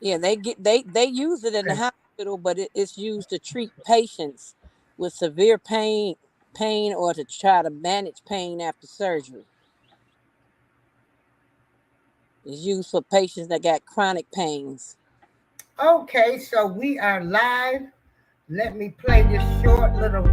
Yeah, they use it in the hospital, but it's used to treat patients with severe pain or to try to manage pain after surgery. It's used for patients that got chronic pains. Okay, so we are live. Let me play this short little.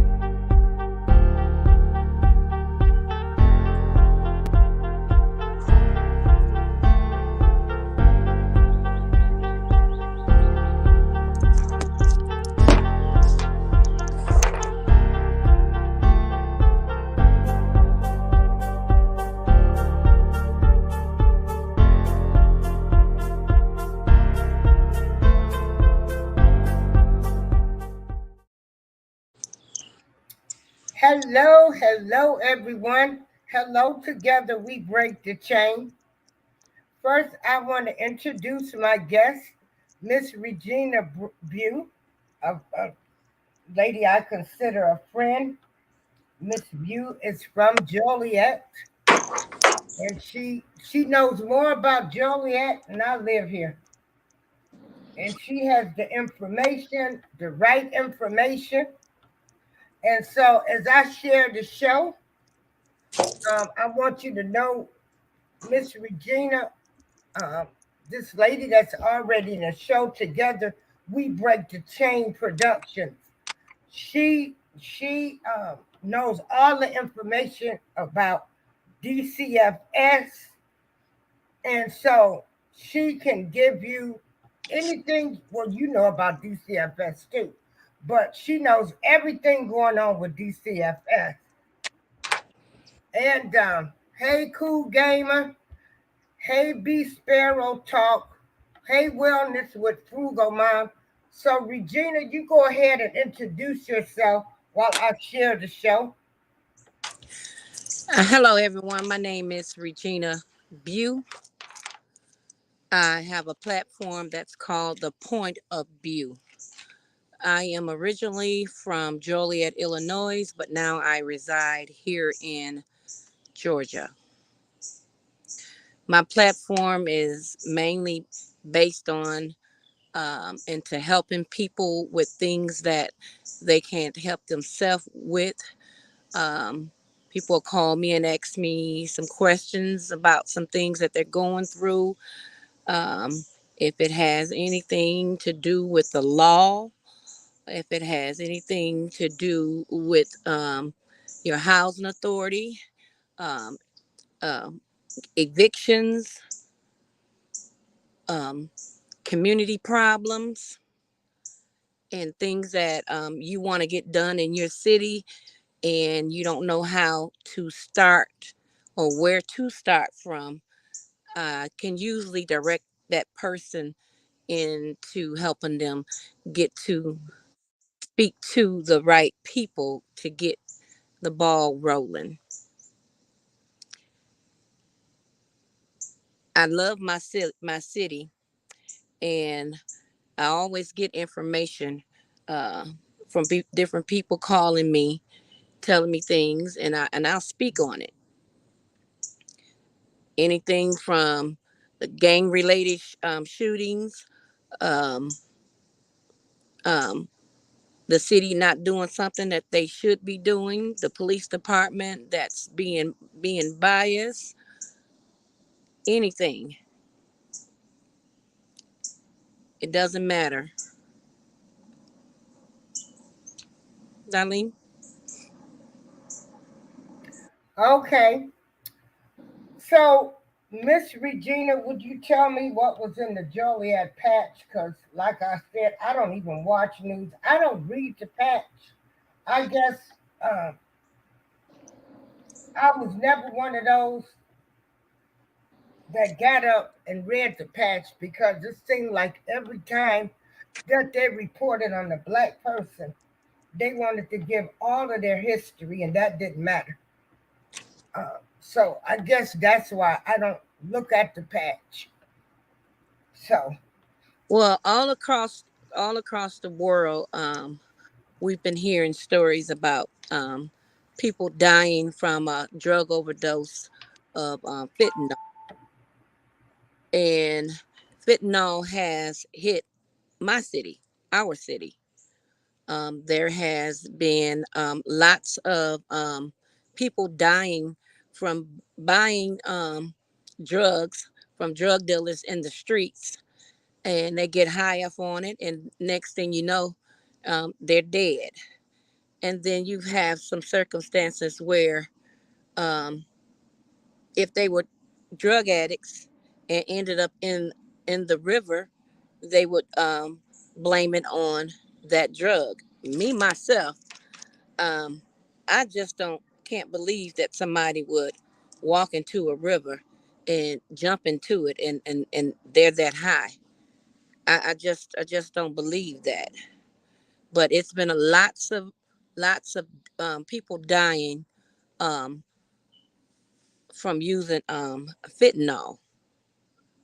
Hello, hello, everyone. Hello, together we break the chain. First, I want to introduce my guest, Miss Regina Bew, a lady I consider a friend. Miss Bew is from Joliet, and she knows more about Joliet than I live here. And she has the information, the right information. And so, as I share the show, I want you to know Miss Regina, um, this lady that's already in a show together. We break the chain productions. She knows all the information about DCFS, and so she can give you anything. Well, you know about DCFS too, but she knows everything going on with DCFS. And hey, cool gamer. Hey, B Sparrow Talk. Hey, Wellness with Frugal Mom. So, Regina, you go ahead and introduce yourself while I share the show. Hello, everyone. My name is Regina Bew. I have a platform that's called The Point of View. I am originally from Joliet, Illinois, but now I reside here in Georgia. My platform is mainly based on into helping people with things that they can't help themselves with. Um, People call me and ask me some questions about some things that they're going through. Um, if it has anything to do with the law, if it has anything to do with your housing authority, um, uh, evictions, um, community problems, and things that you want to get done in your city and you don't know how to start or where to start from, can usually direct that person into helping them get to speak to the right people to get the ball rolling. I love my city, and I always get information uh, from different people calling me, telling me things, and I'll speak on it. Anything from the gang related shootings, um, um, the city not doing something that they should be doing, the police department that's being biased, anything. It doesn't matter. Darlene? Okay, so Miss Regina, would you tell me what was in the Joliet patch? Because, like I said, I don't even watch news, I don't read the patch. I guess uh, I was never one of those that got up and read the patch because it seemed like every time that they reported on a black person, they wanted to give all of their history, and that didn't matter. So I guess that's why I don't look at the patch. So, Well, all across the world, we've been hearing stories about people dying from a drug overdose of fentanyl, and fentanyl has hit my city, our city. There has been lots of people dying from buying drugs from drug dealers in the streets, and they get high up on it, and next thing you know, they're dead. And then you have some circumstances where um, if they were drug addicts and ended up in the river, they would blame it on that drug. Me myself, um, I just don't can't believe that somebody would walk into a river and jump into it and they're that high. I just don't believe that. But it's been a lots of people dying um, from using fentanyl.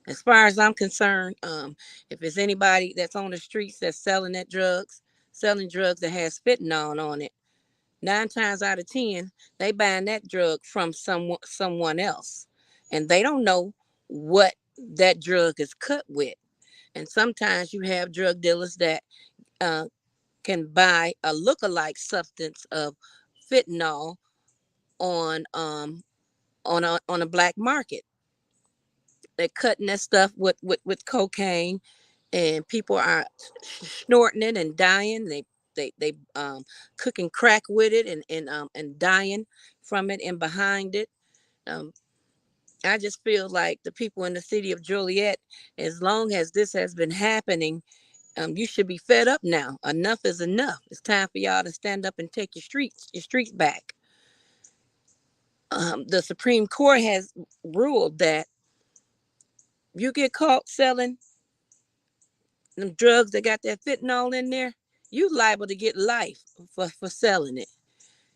As far as I'm concerned, if it's anybody that's on the streets that's selling drugs that has fentanyl on it, 9 times out of 10, they buying that drug from someone else, and they don't know what that drug is cut with. And sometimes you have drug dealers that uh, can buy a look-alike substance of fentanyl on a black market. They're cutting that stuff with cocaine, and people are snorting it and dying. They cooking crack with it and dying from it and behind it. Um, I just feel like the people in the city of Joliet, as long as this has been happening, you should be fed up now. Enough is enough. It's time for y'all to stand up and take your streets back. The Supreme Court has ruled that you get caught selling them drugs that got that fentanyl in there, you liable to get life for selling it.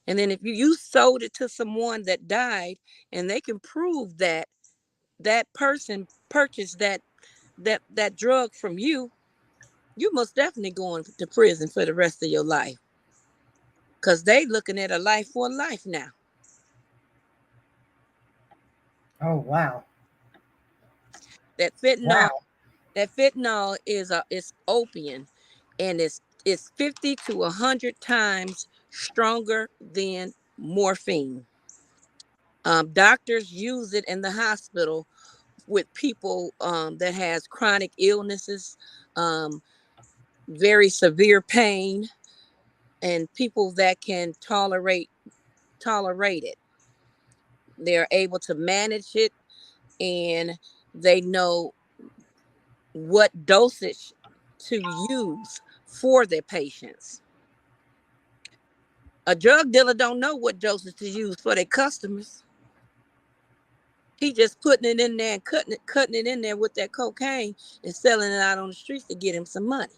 And then if you sold it to someone that died and they can prove that that person purchased that drug from you, you most definitely going to prison for the rest of your life. Cause they looking at a life for life now. Oh, wow. That fentanyl, Wow. that fentanyl is opium, and it's 50 to 100 times stronger than morphine. Doctors use it in the hospital with people that has chronic illnesses, um, very severe pain, and people that can tolerate it. They're able to manage it, and they know what dosage to use for their patients. A drug dealer don't know what dosage to use for their customers. He just putting it in there and cutting it in there with that cocaine and selling it out on the streets to get him some money.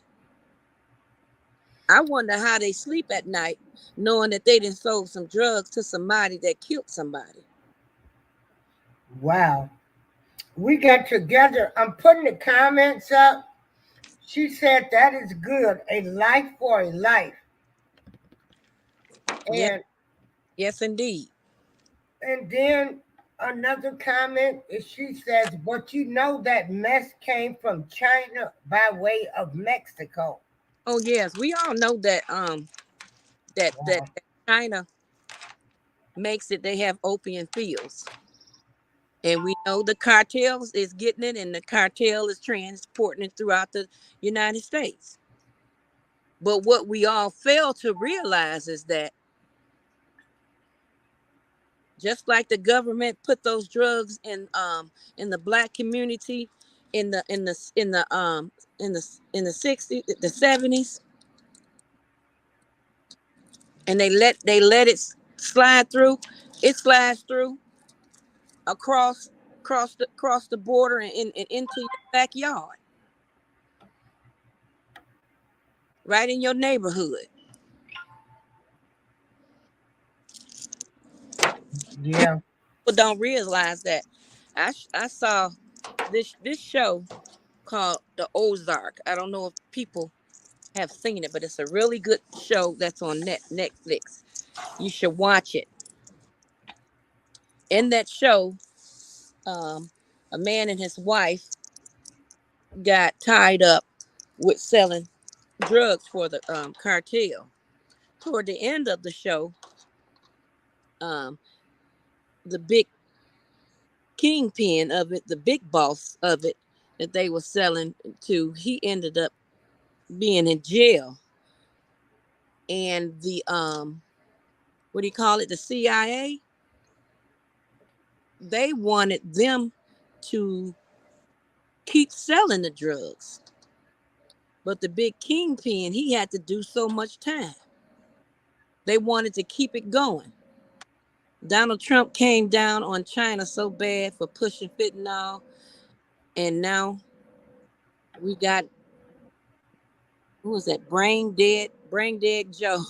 I wonder how they sleep at night knowing that they done sold some drugs to somebody that killed somebody. Wow. We got together. I'm putting the comments up. She said that is good. A life for a life. Yes, And yes, indeed. then another comment is she says, but you know that mess came from China by way of Mexico. Oh yes, we all know that that Wow. China makes it. They have opium fields, and we know the cartels is getting it, and the cartel is transporting it throughout the United States. But what we all fail to realize is that just like the government put those drugs in the black community in the 60s, the 70s, and they let it slide through, it slides through across across the border and into your backyard, right in your neighborhood. People Yeah. don't realize that. I saw this show called The Ozark. I don't know if people have seen it, but it's a really good show that's on Netflix. You should watch it. In that show, um, a man and his wife, got tied up with selling drugs for the cartel. Toward the end of the show, um, the big kingpin of it, the big boss of it that they were selling to, he ended up being in jail. And the what do you call it? The CIA, they wanted them to keep selling the drugs. But the big kingpin, he had to do so much time. They wanted to keep it going. Donald Trump came down on China so bad for pushing fentanyl, and now we got, who was that? Brain dead Joe.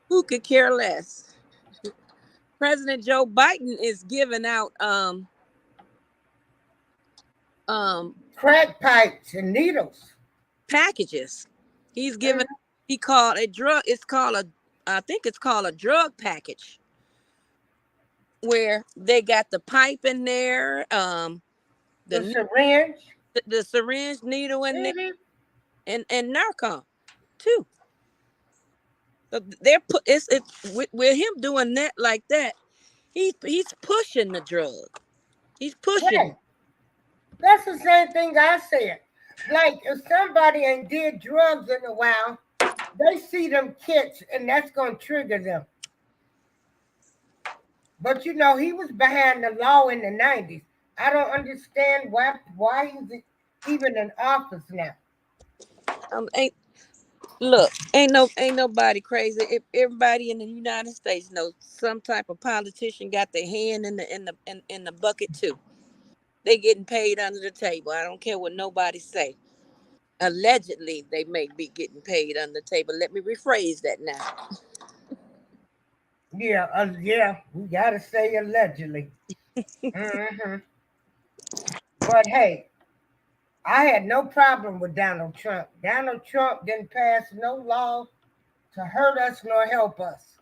Who could care less? President Joe Biden is giving out um Crack pipes and needles. packages. He's giving, Mhm. he called a drug, it's called a, I think it's called a drug package, where they got the pipe in there, The the syringe. the syringe needle in there, Mhm. and Narcon too. So they're put, it's with him doing that like that. He's pushing the drug. He's pushing. Right. That's the same thing I said. Like if somebody ain't did drugs in a while, they see them kits and that's gonna trigger them. But he was behind the law in the 90s. I don't understand why he's even in office now. Ain't look, ain't nobody crazy. If everybody in the United States knows some type of politician got their hand in the bucket too. They getting paid under the table. I don't care what nobody say. Allegedly, they may be getting paid under the table. Let me rephrase that now. Yeah, we gotta say allegedly. Hmm. But hey, I had no problem with Donald Trump. Donald Trump didn't pass no law to hurt us nor help us.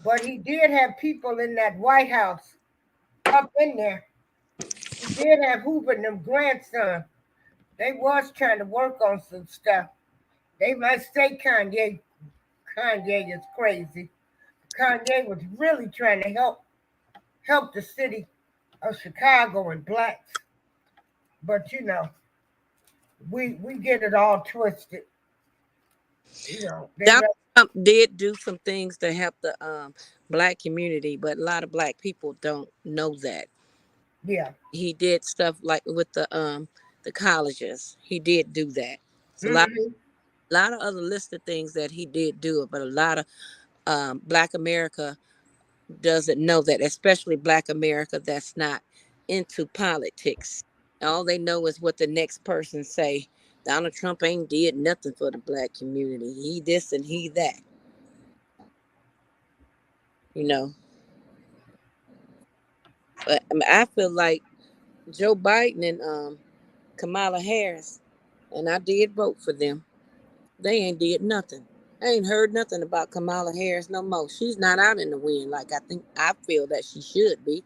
But he did have people in that White House up in there. He did have Hoover and them grandson. They was trying to work on some stuff. They might say Kanye is crazy. Kanye was really trying to help the city of Chicago and blacks. But we get it all twisted. They Donald Trump did do some things to help the black community, but a lot of black people don't know that. yeah. He did stuff like with the colleges. He did do that. It's Hmm. a lot of other listed things that he did do, but a lot of black America doesn't know that, especially black America that's not into politics. All they know is what the next person say. Donald Trump ain't did nothing for the black community. He this and he that. You know, but I, mean, I feel like Joe Biden and Kamala Harris, and I did vote for them. They ain't did nothing. I ain't heard nothing about Kamala Harris no more. She's not out in the wind like I feel that she should be.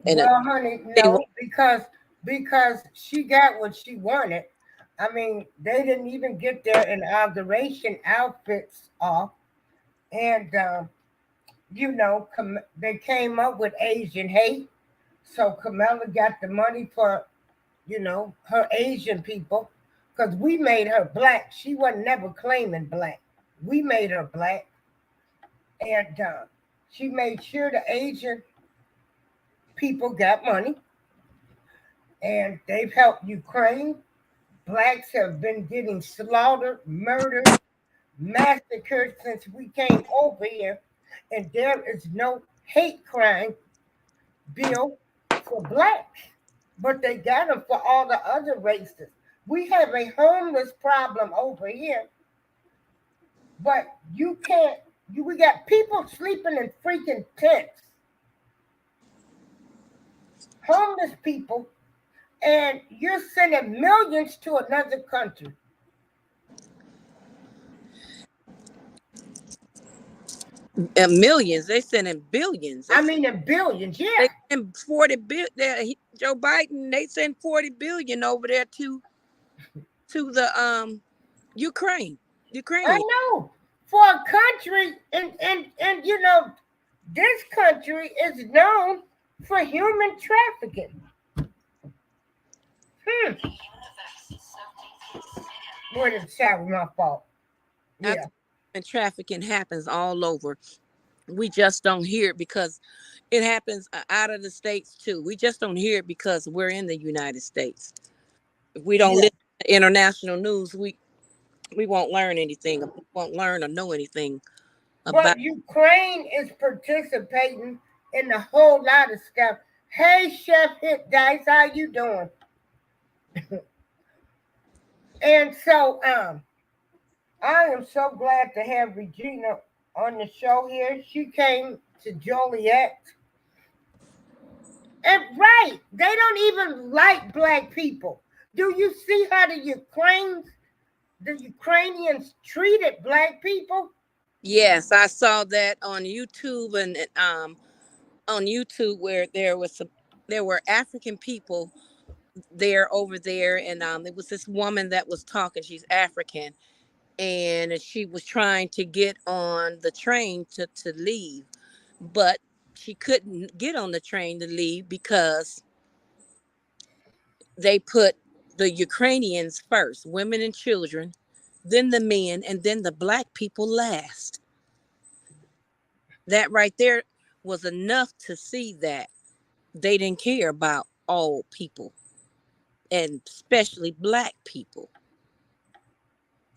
And Well, honey, they want no, because she got what she wanted. I mean, they didn't even get their inauguration outfits off, and they came up with Asian hate. So Kamala got the money for her Asian people, because we made her black. She wasn't never claiming black. We made her black, and she made sure the Asian people got money, and they've helped Ukraine. Blacks have been getting slaughtered, murdered, massacred since we came over here, and there is no hate crime bill for blacks, but they got them for all the other races. We have a homeless problem over here, but you can't. We got people sleeping in freaking tents, homeless people, and you're sending millions to another country. millions. They sending billions. I mean, in billions, They yeah. send 40 billion. Joe Biden, they send 40 billion over there to the Ukraine. I Ukrainian. know. For a country, and this country is known for human trafficking. Hmm. What is that? My fault. I Yeah. think human trafficking happens all over. We just don't hear it because it happens out of the states too. We just don't hear it because we're in the United States. If we don't Yeah. listen to international news, we won't learn anything. We won't learn or know anything about. But Ukraine is participating in a whole lot of stuff. Hey, Chef Hit Dice, how you doing? And so, I am so glad to have Regina on the show here. She came to Joliet. And right, they don't even like black people. Do you see how the Ukrainians treated black people? Yes, I saw that on YouTube and on YouTube where there were African people there over there, and there was this woman that was talking. She's African, and she was trying to get on the train to leave, but she couldn't get on the train to leave because they put the Ukrainians first, women and children, then the men, and then the black people last. That right there was enough to see that they didn't care about all people, and especially black people.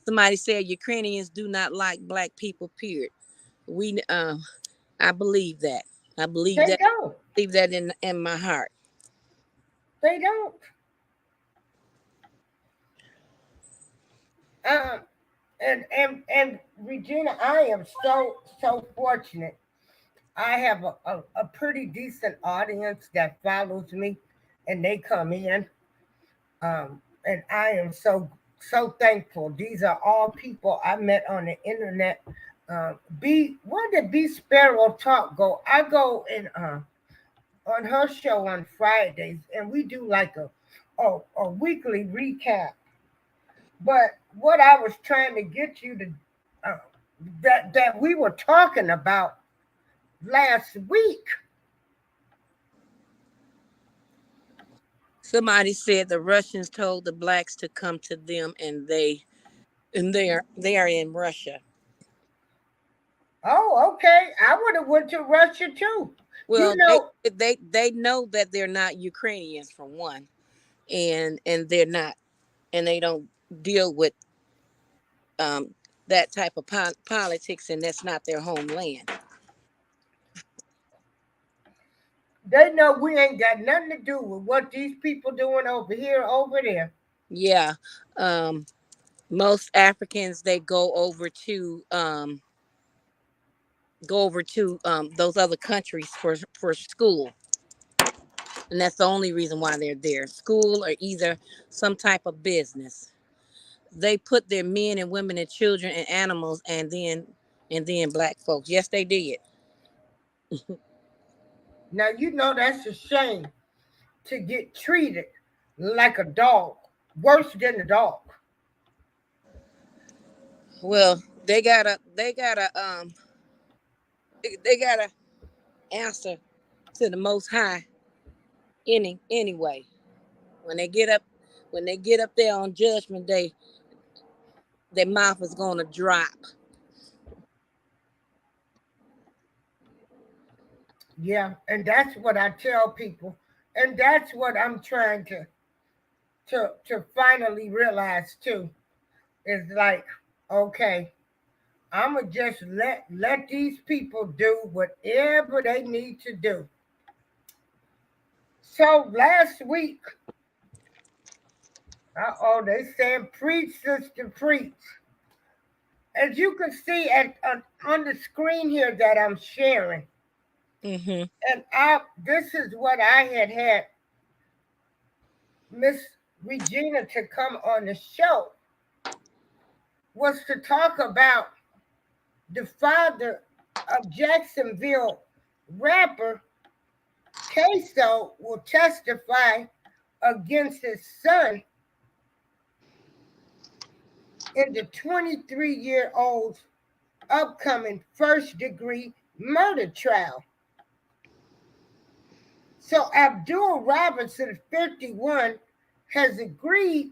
Somebody said Ukrainians do not like black people, period. We I believe that. I believe They that don't. believe that in my heart. They don't. Um, and Regina, I am so fortunate. I have a pretty decent audience that follows me, and they come in. And I am so thankful. These are all people I met on the internet. B Where did B Sparrow Talk go? I go in on her show on Fridays, and we do like a weekly recap. But what I was trying to get you to uh, that we were talking about last week. Somebody said the Russians told the blacks to come to them, and they are in Russia. Oh, okay. I would have went to Russia too. You Well, know, they know that they're not Ukrainians for one, and they're not, and they don't deal with um that type of politics, and that's not their homeland. they know we ain't got nothing to do with what these people doing over here, over there. Yeah, um, most Africans they go over to those other countries for school, and that's the only reason why they're there. School or either some type of business. They put their men and women and children and animals, and then black folks. Yes, they did. Now you know that's a shame to get treated like a dog, worse than a dog. Well, they gotta answer to the Most High anyway. When they get up, when they get up there on Judgment Day, their mouth is gonna drop. Yeah, and that's what I tell people, and that's what I'm trying to finally realize too. Is like, okay, I'ma just let these people do whatever they need to do. So last week, they said preach, sister, preach. As you can see on the screen here that I'm sharing, Mm-hmm. and this is what I had Miss Regina to come on the show, was to talk about the father. of Jacksonville rapper Queso will testify against his son in the 23-year-old's upcoming first degree murder trial. So Abdul Robinson, 51, has agreed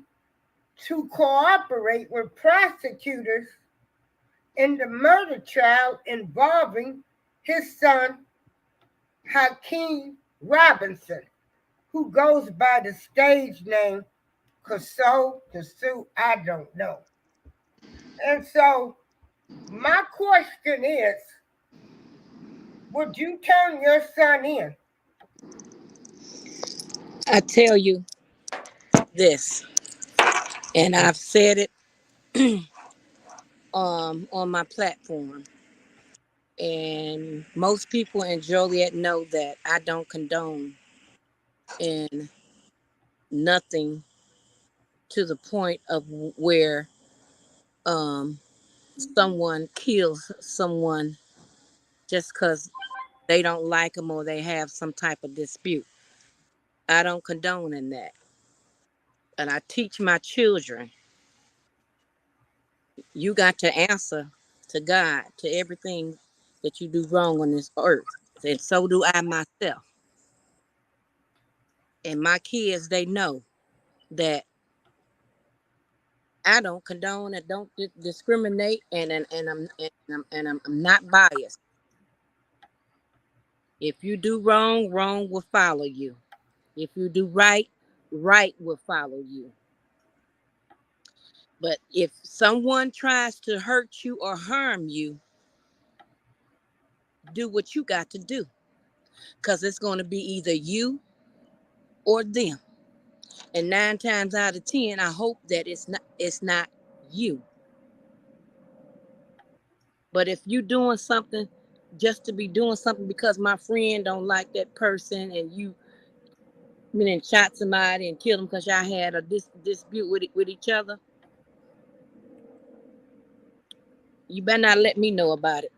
to cooperate with prosecutors in the murder trial involving his son Hakeem Robinson, who goes by the stage name Kasu, I don't know. And so my question is, would you turn your son in? I tell you this, and I've said it on my platform. And most people in Joliet know that I don't condone in nothing to the point of where um, someone kills someone just because they don't like them or they have some type of dispute. I don't condone in that. And I teach my children, you got to answer to God, to everything that you do wrong on this earth. And so do I myself. And my kids, they know that I don't condone and don't discriminate, and I'm not biased. If you do wrong, wrong will follow you. If you do right, right will follow you. But if someone tries to hurt you or harm you, do what you got to do, because it's going to be either you or them. And 9 times out of 10, I hope that it's not you. But if you doing something just to be doing something because my friend don't like that person, and you went and shot somebody and killed them because y'all had a dispute with each other, you better not let me know about it,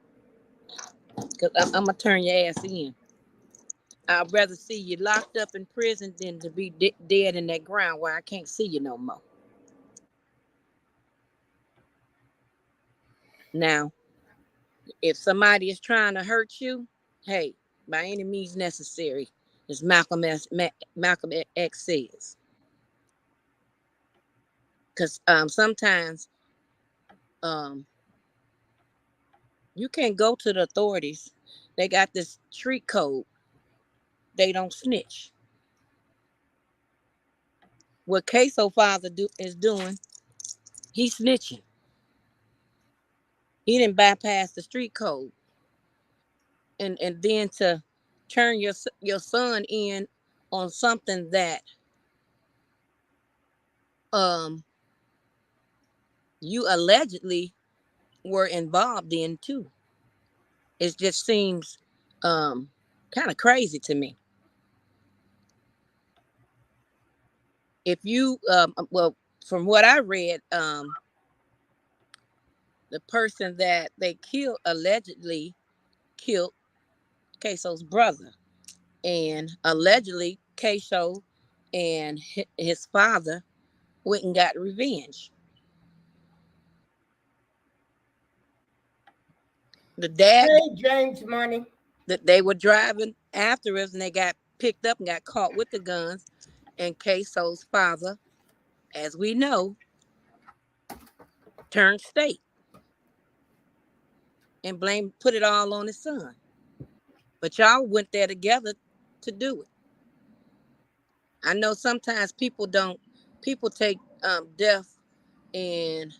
because I'm gonna turn your ass in. I'd rather see you locked up in prison than to be dead in that ground where I can't see you no more. Now, if somebody is trying to hurt you, hey, by any means necessary, as Malcolm X says. Because sometimes um, you can't go to the authorities. They got this street code. They don't snitch. What Queso father is doing, he's snitching. He didn't bypass the street code, and then to turn your son in on something that um you allegedly were involved in too. It just seems um kind of crazy to me. If you well, from what I read, the person that they killed allegedly killed Queso's brother, and allegedly Queso and his father went and got revenge. The dad, Hey, James Money. that they were driving after us, and they got picked up and got caught with the guns. And Queso's father, as we know, turned state and put it all on his son. But y'all went there together to do it. I know sometimes people take death in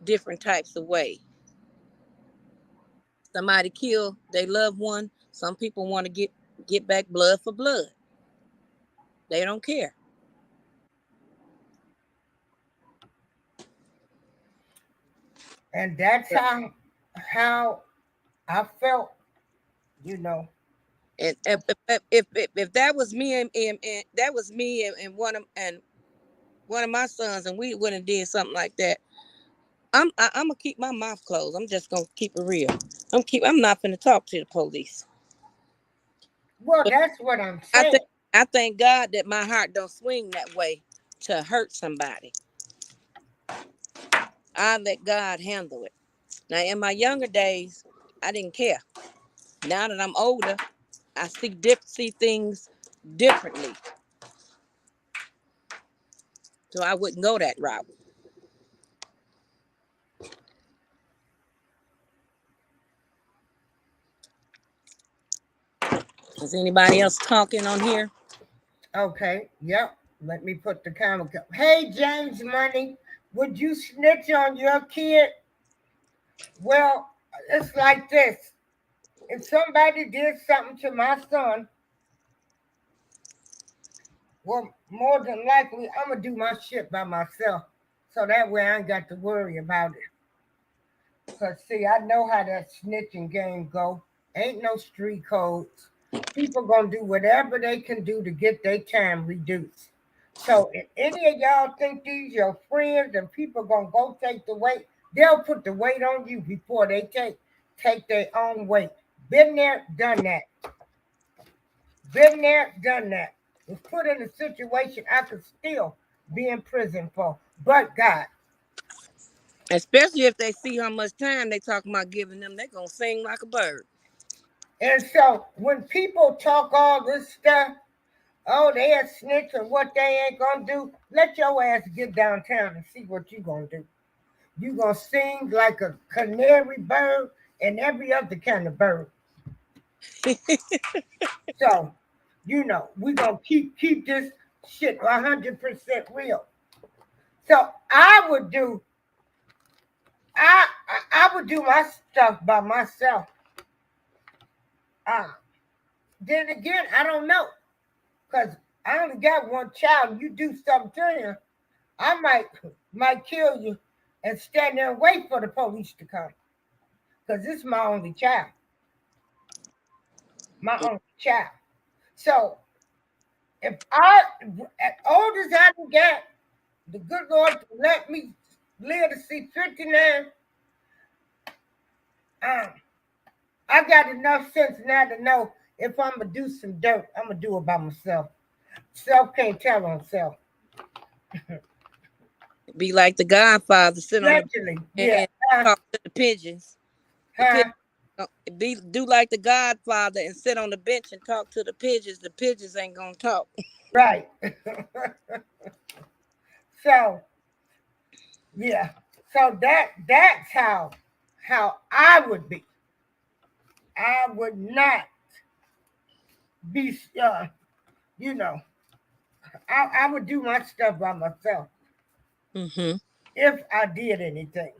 different types of way. Somebody kill their loved one. Some people want to get back blood for blood. They don't care. And that's how I felt, you know. And if that was me, and that was me and one of my sons, and we went and did something like that, I'm gonna keep my mouth closed. I'm just gonna keep it real. I'm not gonna talk to the police. Well, But that's what I'm I saying. think I thank God that my heart don't swing that way to hurt somebody. I let God handle it. Now in my younger days, I didn't care. Now that I'm older, I see things differently. So I wouldn't go that route. Is anybody else talking on here? Okay, yep. Let me put the camera. Hey, James Money, would you snitch on your kid? Well, it's like this. If somebody did something to my son, well, more than likely, I'm going to do my shit by myself. So that way I ain't got to worry about it. Because, see, I know how that snitching game go. Ain't no street codes. People going to do whatever they can do to get their time reduced. So if any of y'all think these your friends and people going to go take the weight, they'll put the weight on you before they take their own weight. Been there, done that. Been there, done that. Was put in a situation I could still be in prison for. But God. Especially if they see how much time they talking about giving them, they gonna sing like a bird. And so when people talk all this stuff, oh, they a snitch and what they ain't gonna do, let your ass get downtown and see what you gonna do. You gonna sing like a canary bird and every other kind of bird. So, we gonna keep this shit 100% real. So I would do my stuff by myself. Uh, then again, I don't know, cause I only got one child. You do something to him, I might kill you and stand there and wait for the police to come. Cause this is my only child, my only child. So if as old as I can get, the good Lord to let me live to see 59, um, I got enough sense now to know if I'm gonna do some dirt, I'm gonna do it by myself. Self can't tell on self. Be like the Godfather, sit on the Allegedly, and, yeah. and talk to the pigeons. The pigeons Huh? be do like the Godfather and sit on the bench and talk to the pigeons. The pigeons ain't gonna talk. Right. So yeah. So that's how I would be. I would not be you know, I would do my stuff by myself Mm-hmm. if I did anything.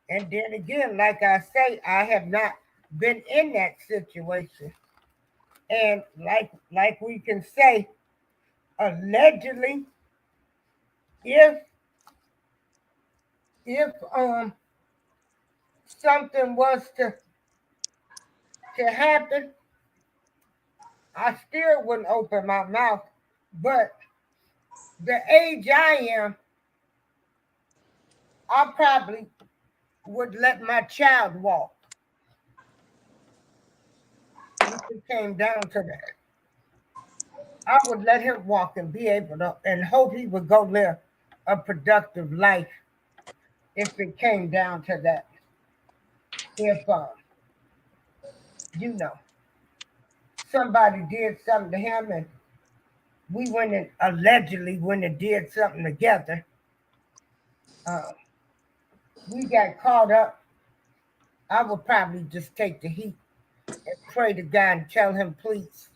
And then again, like I say, I have not been in that situation. And like we can say, allegedly, if if something was to happen, I still wouldn't open my mouth. But the age I am, I probably would let my child walk if it came down to that. I would let him walk and be able to, and hope he would go live a productive life if it came down to that. If, you know, somebody did something to him and we went and allegedly went and did something together, uh, we got caught up, I would probably just take the heat and pray to God and tell him, please,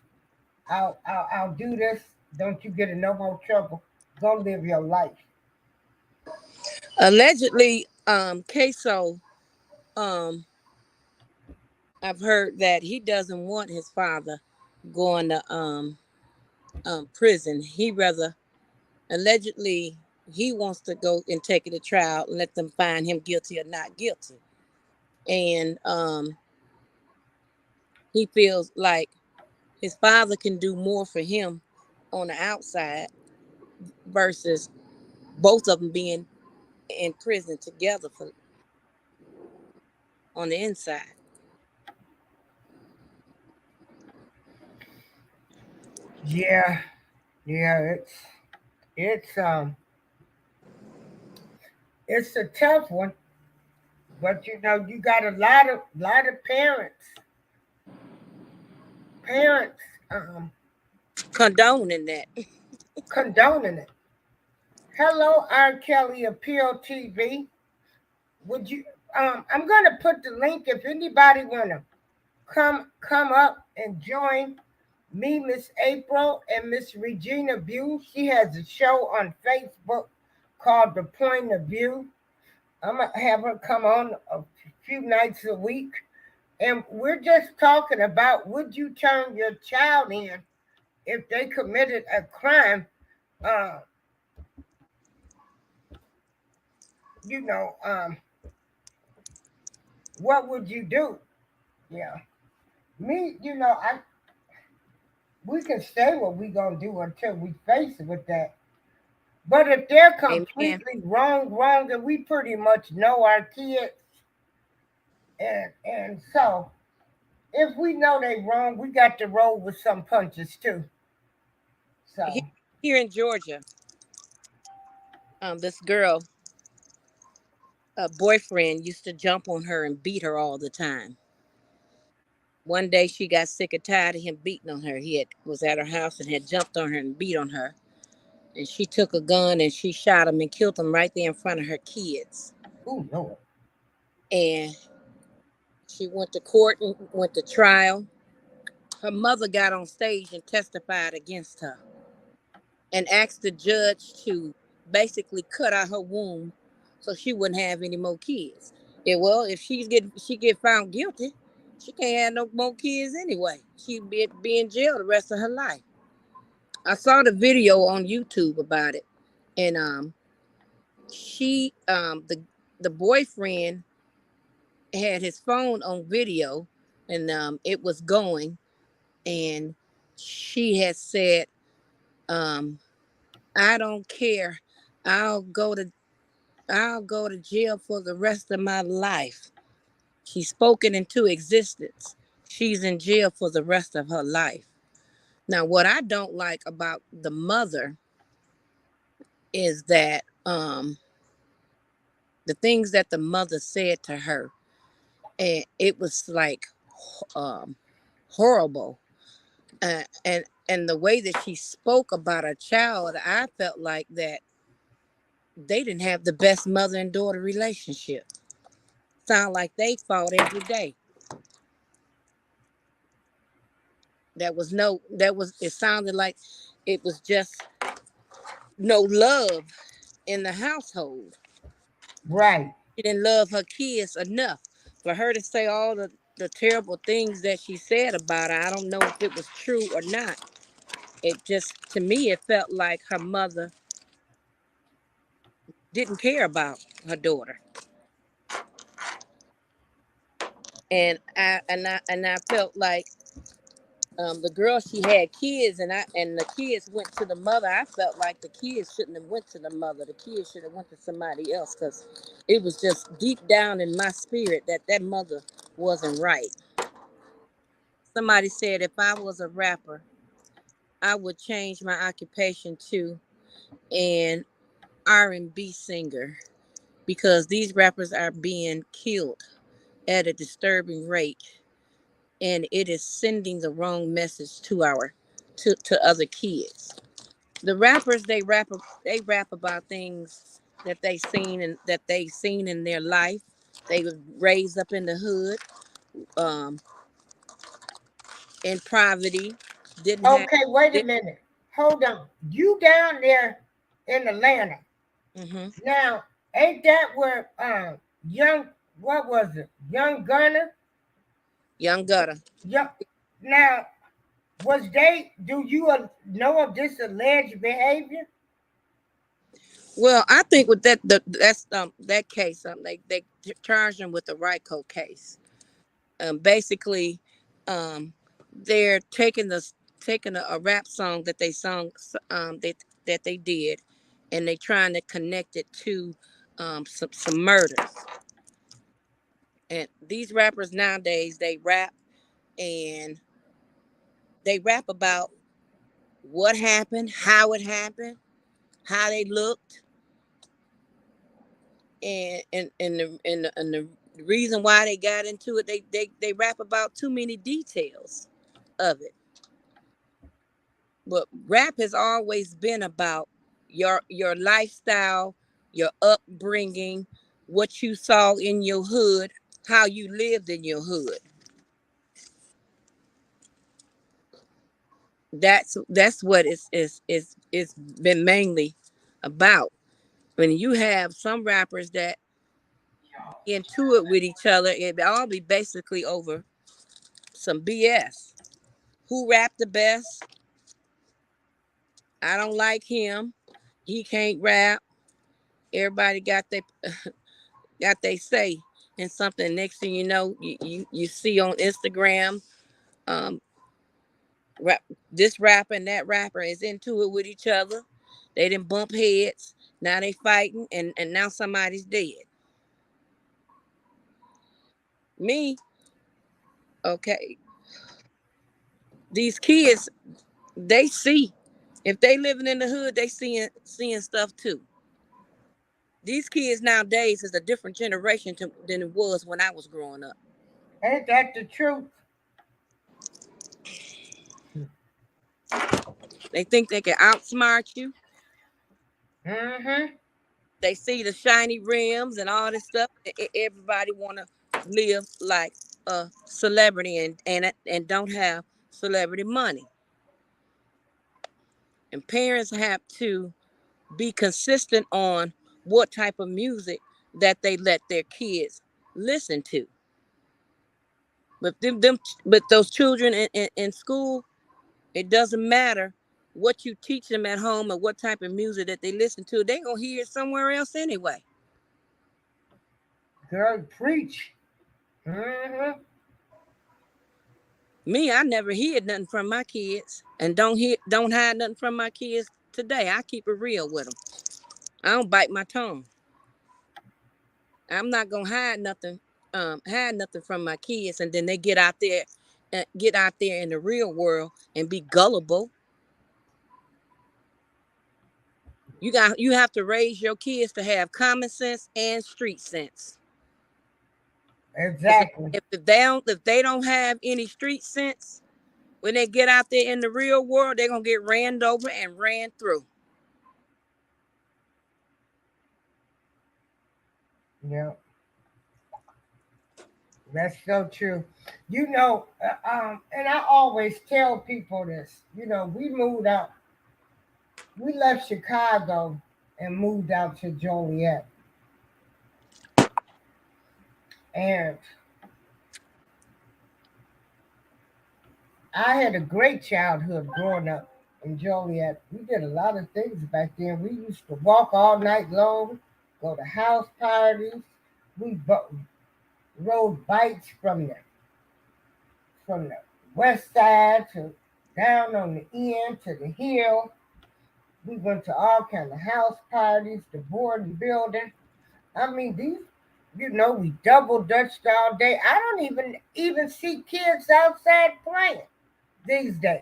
I'll do this. Don't you get in no more trouble. Go live your life. Allegedly, Queso, um, I've heard that he doesn't want his father going to prison. He rather allegedly he wants to go and take it to trial and let them find him guilty or not guilty. And he feels like his father can do more for him on the outside versus both of them being in prison together for on the inside. Yeah, yeah, it's it's a tough one, but you got a lot of parents Condoning that. condoning it. Hello, R. Kelly Appeal TV. Would you? I'm gonna put the link if anybody wanna come up and join me, Miss April, and Miss Regina View. She has a show on Facebook called The Point of View. I'm gonna have her come on a few nights a week, and we're just talking about would you turn your child in if they committed a crime? Uh, you know, what would you do? Yeah, me, I we can say what we gonna do until we face it with that. But if they're Amen. completely wrong, and we pretty much know our kids, and so if we know they wrong, we got to roll with some punches too. Here, So, here in Georgia, this girl, a boyfriend used to jump on her and beat her all the time. One day she got sick and tired of him beating on her. Was at her house and had jumped on her and beat on her. And she took a gun and she shot him and killed him right there in front of her kids. oh Lord, And she went to court and went to trial. Her mother got on stage and testified against her and asked the judge to basically cut out her womb so she wouldn't have any more kids. Yeah, well, if she get found guilty, she can't have no more kids anyway. She'd be in jail the rest of her life. I saw the video on YouTube about it, and she the boyfriend had his phone on video, and it was going, and she had said, um, "I don't care. I'll go to I'll go to jail for the rest of my life." She spoke it into existence. She's in jail for the rest of her life. Now, what I don't like about the mother is that the things that the mother said to her, and it was like um, horrible. And the way that she spoke about her child, I felt like that they didn't have the best mother and daughter relationship. Sound like they fought every day. It sounded like it was just no love in the household. right, She didn't love her kids enough for her to say all the terrible things that she said about her. I don't know if it was true or not. It just, to me, it felt like her mother didn't care about her daughter. And I felt like the girl, she had kids, and the kids went to the mother. I felt like the kids shouldn't have went to the mother. The kids should have went to somebody else, because it was just deep down in my spirit that that mother wasn't right. Somebody said if I was a rapper, I would change my occupation to an R&B singer, because these rappers are being killed at a disturbing rate, and it is sending the wrong message to our to other kids. The rappers, they rap about things that they seen in their life. They was raised up in the hood, um, in poverty, didn't have. okay. Wait a Did, minute. Hold on. You down there in Atlanta mm-hmm. now? Ain't that where young what was it? Young Gunner. Young Gutter. Yeah. Now, was they? Do you know of this alleged behavior? Well, I think with that's that case, they charged him with the RICO case. Basically, um, they're taking a rap song that they sung, that they did, and they trying to connect it to some murders. And these rappers nowadays, and they rap about what happened, how it happened, how they looked, and the reason why they got into it. They rap about too many details of it. But rap has always been about your lifestyle, your upbringing, what you saw in your hood, how you lived in your hood. That's what it's been mainly about. When you have some rappers that into it with each other, it all be basically over some BS. Who rapped the best? I don't like him. He can't rap. Everybody got they say and something. Next thing you know, you see on Instagram, um, rap, this rapper and that rapper is into it with each other. They didn't bump heads. Now they fighting, and now somebody's dead. Me, okay. These kids, they see. If they living in the hood, they seeing stuff too. These kids nowadays is a different generation than it was when I was growing up. Ain't that the truth? They think they can outsmart you. Mm-hmm. They see the shiny rims and all this stuff. Everybody want to live like a celebrity and don't have celebrity money. And parents have to be consistent on what type of music that they let their kids listen to. But those children in school, it doesn't matter what you teach them at home or what type of music that they listen to. They gonna hear it somewhere else anyway. Girl, preach. Mm-hmm. Me, I never hid nothing from my kids, and don't hide nothing from my kids today. I keep it real with them. I don't bite my tongue. I'm not gonna hide nothing from my kids, and then they get out there in the real world and be gullible. You have to raise your kids to have common sense and street sense. Because Exactly. if they don't have any street sense, when they get out there in the real world, they're gonna get ran over and ran through. Yeah, that's so true. And I always tell people this. We moved out. We left Chicago and moved out to Joliet, and I had a great childhood growing up in Joliet. We did a lot of things back then. We used to walk all night long, go to house parties. We rode bikes from the west side to down on the end to the hill. We went to all kind of house parties, the board and building. I mean, we double dutched all day. I don't even see kids outside playing these days.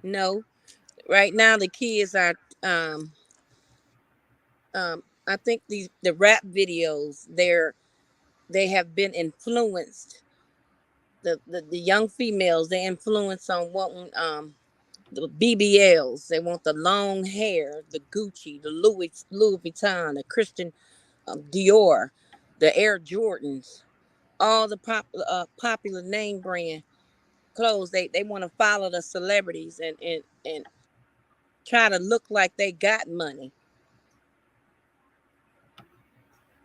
No, right now the kids are um I think the rap videos they have been influenced. The young females they influence on wanting the BBLs. They want the long hair, the Gucci, the Louis Vuitton, the Christian Dior, the Air Jordans, all the popular name brand clothes. They want to follow the celebrities and try to look like they got money.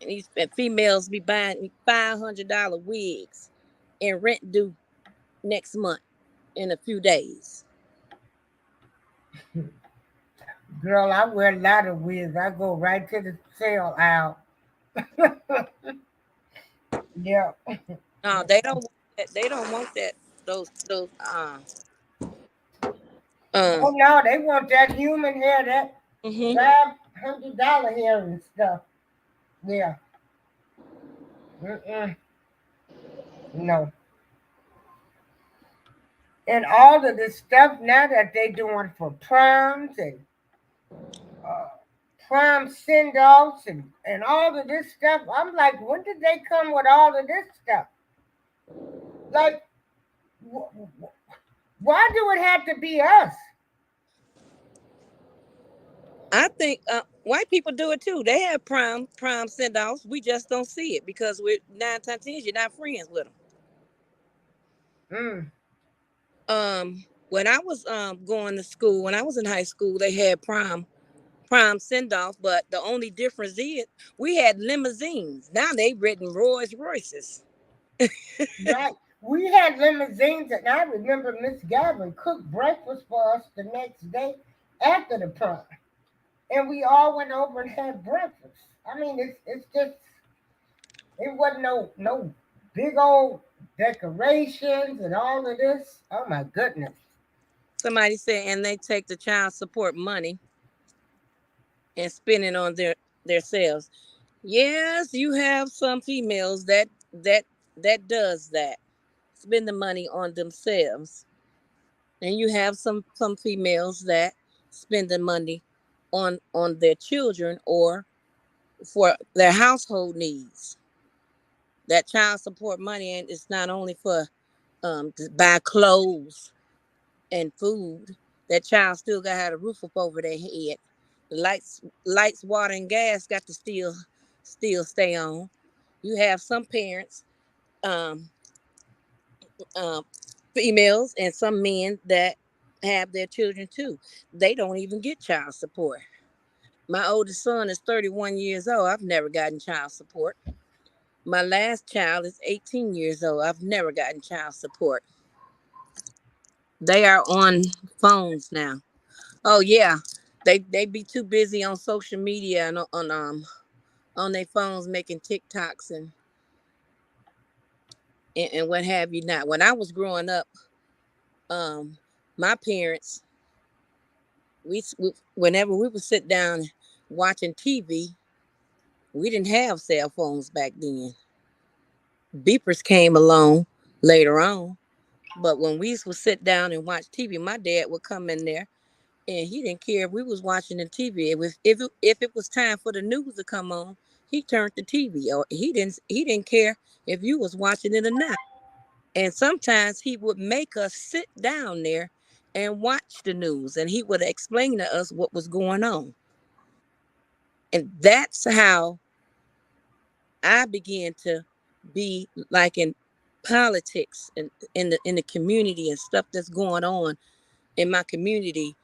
And these females be buying $500 wigs and rent due next month in a few days. Girl, I wear a lot of wigs. I go right to the sale aisle. Yeah. No, they don't want that. They don't want that. Those Oh um no, they want that human hair, that hmm lab. $100 here and stuff. Yeah. Mm-mm. No. And all of this stuff now that they doing for proms and uh, prom send-offs and all of this stuff. I'm like, when did they come with all of this stuff? Like, why do it have to be us? I think white people do it too. They have prime send offs. We just don't see it because we're 9 times 10 you're not friends with them. Mm, When I was going to school, when I was in high school, they had prime send off, but the only difference is we had limousines. Now they've written Rolls Royces. right. We had limousines, and I remember Miss Gavin cooked breakfast for us the next day after the prom, and we all went over and had breakfast. I mean, it's just it wasn't no big old decorations and all of this. Oh my goodness. Somebody said, and they take the child support money and spend it on their selves. Yes, you have some females that does that. Spend the money on themselves. And you have some females that spend the money on their children or for their household needs. That child support money, and it's not only for to buy clothes and food. That child still got to have a roof up over their head. The lights, water, and gas got to still stay on. You have some parents, um, um, females, and some men that have their children too. They don't even get child support. My oldest son is 31 years old. I've never gotten child support. My last child is 18 years old. I've never gotten child support. They are on phones now. Oh yeah, they be too busy on social media and on their phones making TikToks and what have you not. When I was growing up, um, my parents whenever we would sit down watching TV, we didn't have cell phones back then. Beepers came along later on, but when we would sit down and watch TV, my dad would come in there and he didn't care if we was watching the TV. If it was time for the news to come on, he turned the TV or he didn't care if you was watching it or not. And sometimes he would make us sit down there and watch the news and he would explain to us what was going on. And that's how I began to be like in politics and in the community and stuff that's going on in my community.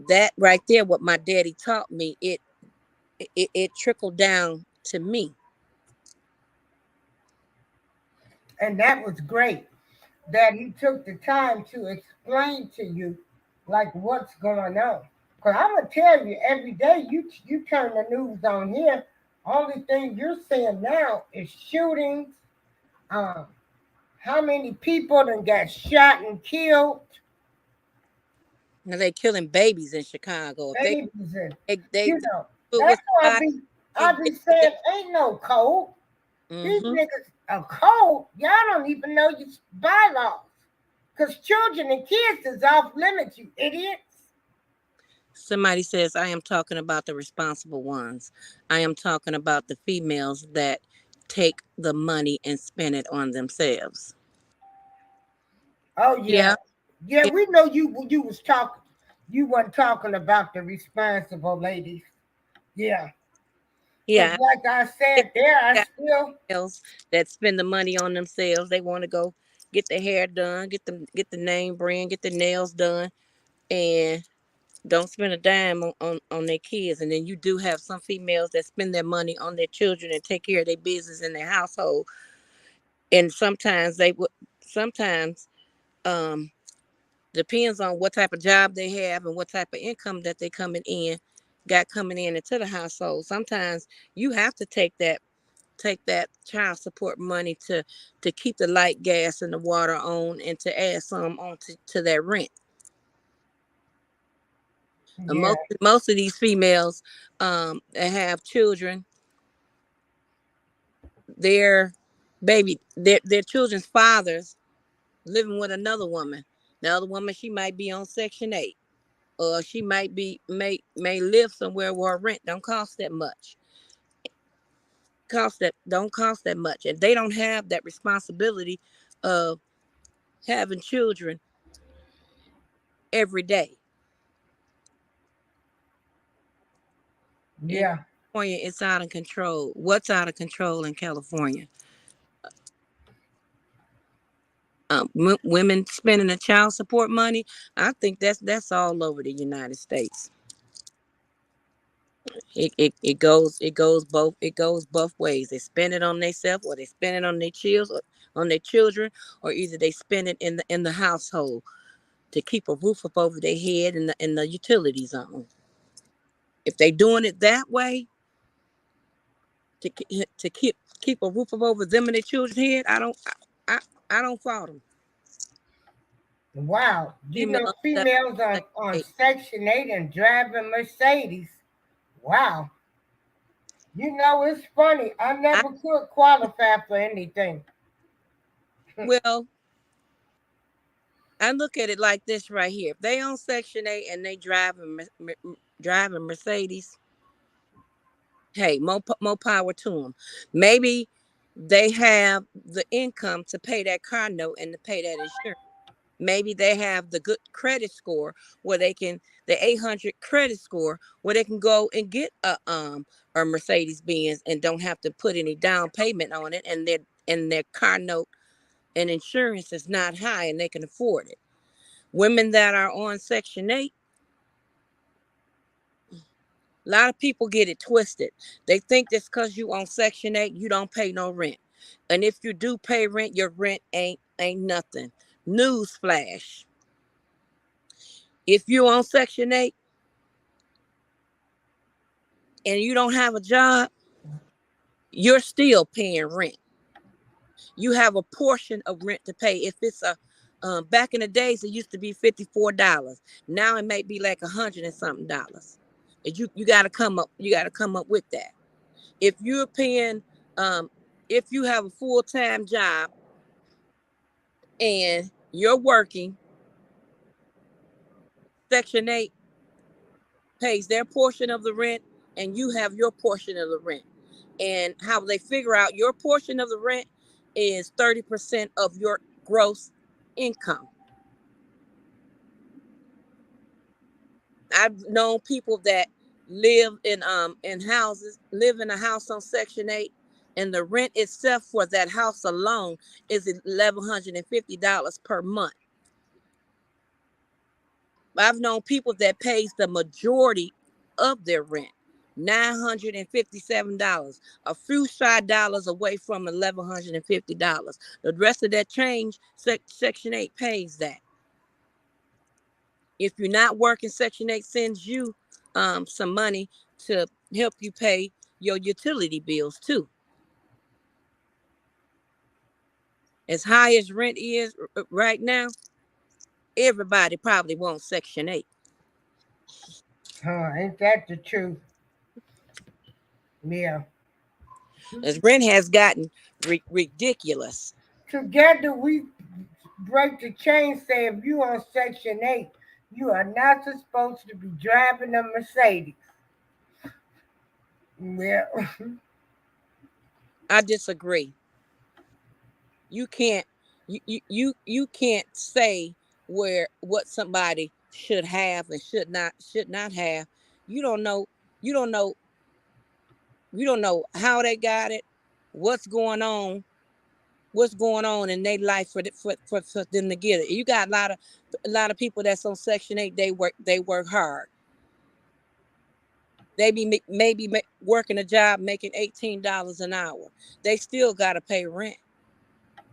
That right there, what my daddy taught me, it trickled down to me. And that was great that he took the time to explain to you like what's going on. Cause I'm gonna tell you, every day you turn the news on here, only thing you're seeing now is shootings. Um, how many people done got shot and killed? Now they killing babies in Chicago. If Babies and they you know. with That's why somebody, I be saying ain't no code. These mm-hmm. niggas a code. Y'all don't even know your bylaws. Cause children and kids is off limits, you idiots. Somebody says I am talking about the responsible ones. I am talking about the females that take the money and spend it on themselves. Oh yeah, Yeah, yeah. We know you was talking. You wasn't talking about the responsible ladies. Yeah, cause yeah. like I said, there I still. Else that spend the money on themselves. They want to go get their hair done, get the name brand, get the nails done, and don't spend a dime on their kids. And then you do have some females that spend their money on their children and take care of their business in their household. And sometimes they would sometimes um depends on what type of job they have and what type of income that they coming in into the household. Sometimes you have to take that child support money to keep the light, gas, and the water on, and to add some on to that rent. And Yeah. most of these females that have children, their their children's fathers living with another woman. The other woman, she might be on Section 8, or she might be may live somewhere where her rent don't cost that much. Don't cost that much, and they don't have that responsibility of having children every day. In Yeah. California, it's out of control. What's out of control in California? Women spending the child support money. I think that's all over the United States. It goes both ways. They spend it on themselves, or they spend it on their children, or either they spend it in the household to keep a roof up over their head and the utilities on. If they doing it that way to keep a roof up over them and their children's head, I, I don't fault them. Wow. You know, Females that females on Section 8 and driving Mercedes. Wow. You know, it's funny. I I never could qualify for anything. well, I look at it like this right here. If they on Section 8 and they driving Mercedes, hey, more power to them. Maybe they have the income to pay that car note and to pay that insurance. Maybe they have the good credit score where they can the 800 credit score where they can go and get a Mercedes Benz and don't have to put any down payment on it, and their car note and insurance is not high and they can afford it. Women that are on Section 8, a lot of people get it twisted. They think that's because you on Section 8, you don't pay no rent. And if you do pay rent, your rent ain't nothing. Newsflash. If you on Section 8 and you don't have a job, you're still paying rent. You have a portion of rent to pay. If it's a back in the days, it used to be $54. Now it may be like 100 and something dollars. And you got to come up. You got to come up with that. If you're paying, um, if you have a full-time job and you're working, Section 8 pays their portion of the rent and you have your portion of the rent. And how they figure out your portion of the rent is 30% of your gross income. I've known people that live in a house on Section 8, and the rent itself for that house alone is $1,150 per month. I've known people that pays the majority of their rent, $957, a few shy dollars away from $1,150. The rest of that change, Section 8 pays that. If you're not working, Section 8 sends you some money to help you pay your utility bills too. As high as rent is right now, everybody probably wants Section 8. Huh, ain't that the truth? Yeah. As rent has gotten ridiculous. Together we break the chain, say if you on Section 8, you are not supposed to be driving a Mercedes. Well, I disagree. You can't you can't say where what somebody should have and should not have. You don't know you don't know you don't know how they got it, what's going on, in their life for them to get it. You got a lot of people that's on Section 8. They work hard. They be maybe working a job making $18 an hour. They still gotta pay rent.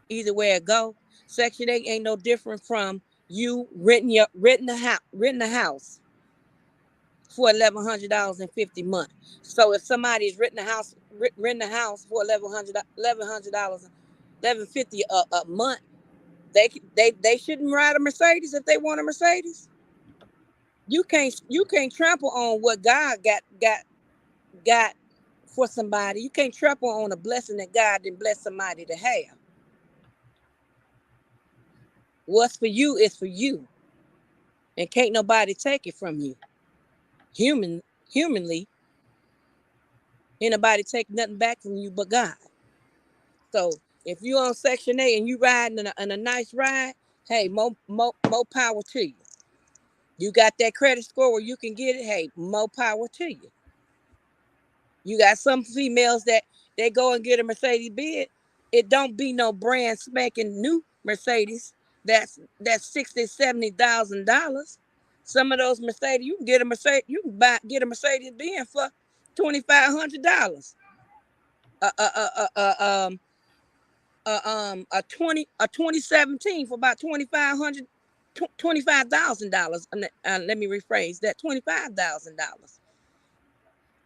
Either way it go, Section 8 ain't no different from you renting a house for $1,100 and 50 months. So if somebody's renting a house for $1,100 $1,150 a month, they shouldn't ride a Mercedes if they want a Mercedes. You can't trample on what God got for somebody. You can't trample on a blessing that God didn't bless somebody to have. What's for you is for you, and can't nobody take it from you. Humanly, ain't nobody take nothing back from you but God. So if you on Section 8 and you riding in a nice ride, hey, more power to you. You got that credit score where you can get it, hey, more power to you. You got some females that they go and get a Mercedes bid. It don't be no brand spanking new Mercedes. That's 60, $70,000. Some of those Mercedes, you can get a Mercedes, you can get a Mercedes Benz for $2,500. Uh, uh, uh, uh, uh, um, a 2017 for about 2,500, $25,000. Let me rephrase that, $25,000.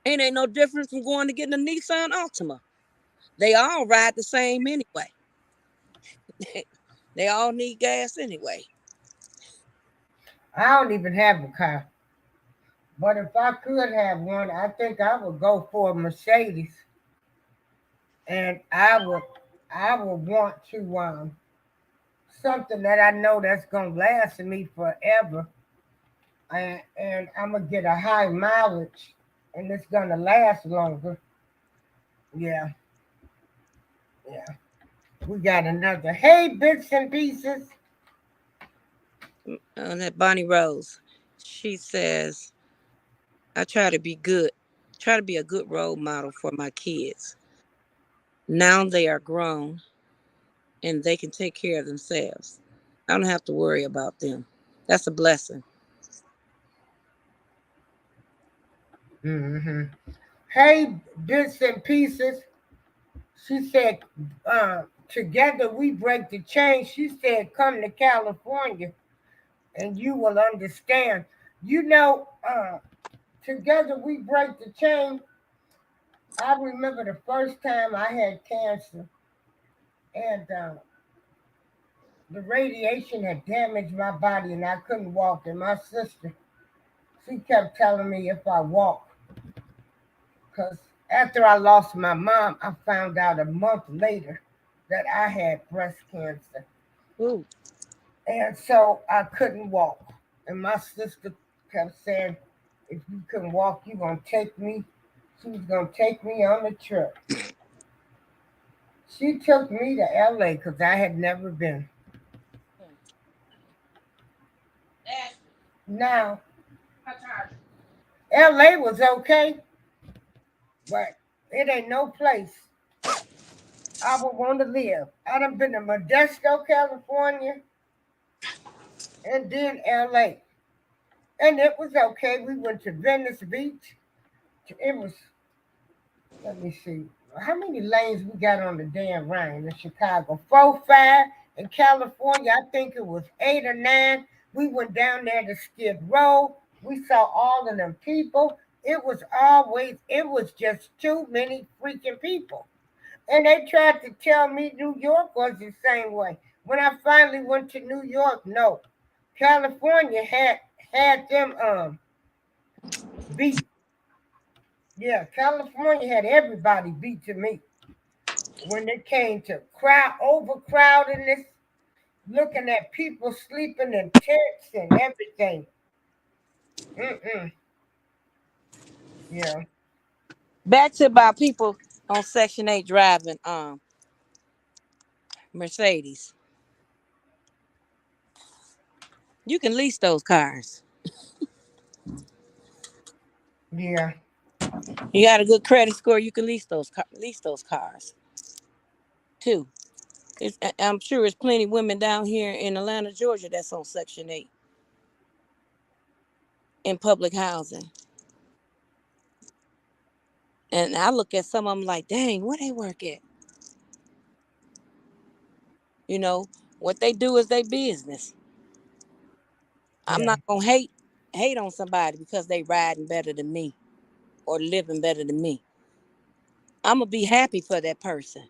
Ain't no difference from going to getting a Nissan Altima. They all ride the same anyway. They all need gas anyway. I don't even have a car. But if I could have one, I think I would go for a Mercedes, and I would want to something that I know that's gonna last me forever, and I'm gonna get a high mileage, and it's gonna last longer. Yeah, yeah. We got another. Hey, bits and pieces. That Bonnie Rose, she says, I try to be a good role model for my kids. Now they are grown and they can take care of themselves. I don't have to worry about them. That's a blessing. Hmm. Hey, bits and pieces. She said, together we break the chain. She said, come to California and you will understand. You know, together we break the chain. I remember the first time I had cancer, and the radiation had damaged my body and I couldn't walk. And my sister, she kept telling me if I walk, because after I lost my mom, I found out a month later that I had breast cancer. Ooh. And so I couldn't walk. And my sister kept saying, if you couldn't walk, you gonna take me. She was gonna take me on the trip. She took me to LA because I had never been. Now, LA was okay, but it ain't no place I would want to live. I done been to Modesto, California, and then LA. And it was okay. We went to Venice Beach. It was, let me see, how many lanes we got on the damn line in Chicago? 4, 5. In California, I think it was 8 or 9. We went down there to Skid Row. We saw all of them people. It was just too many freaking people. And they tried to tell me New York was the same way. When I finally went to New York, no. California had them beat. Yeah, California had everybody beat to me when it came to overcrowdedness, looking at people sleeping in tents and everything. Mm-mm. Yeah, Back to about people on Section 8 driving Mercedes. You can lease those cars. yeah, You got a good credit score, you can lease those cars too. I'm sure there's plenty of women down here in Atlanta, Georgia that's on Section 8 in public housing. And I look at some of them like, dang, where they work at? You know, what they do is their business. I'm yeah, not gonna hate on somebody because they riding better than me or living better than me. I'm gonna be happy for that person,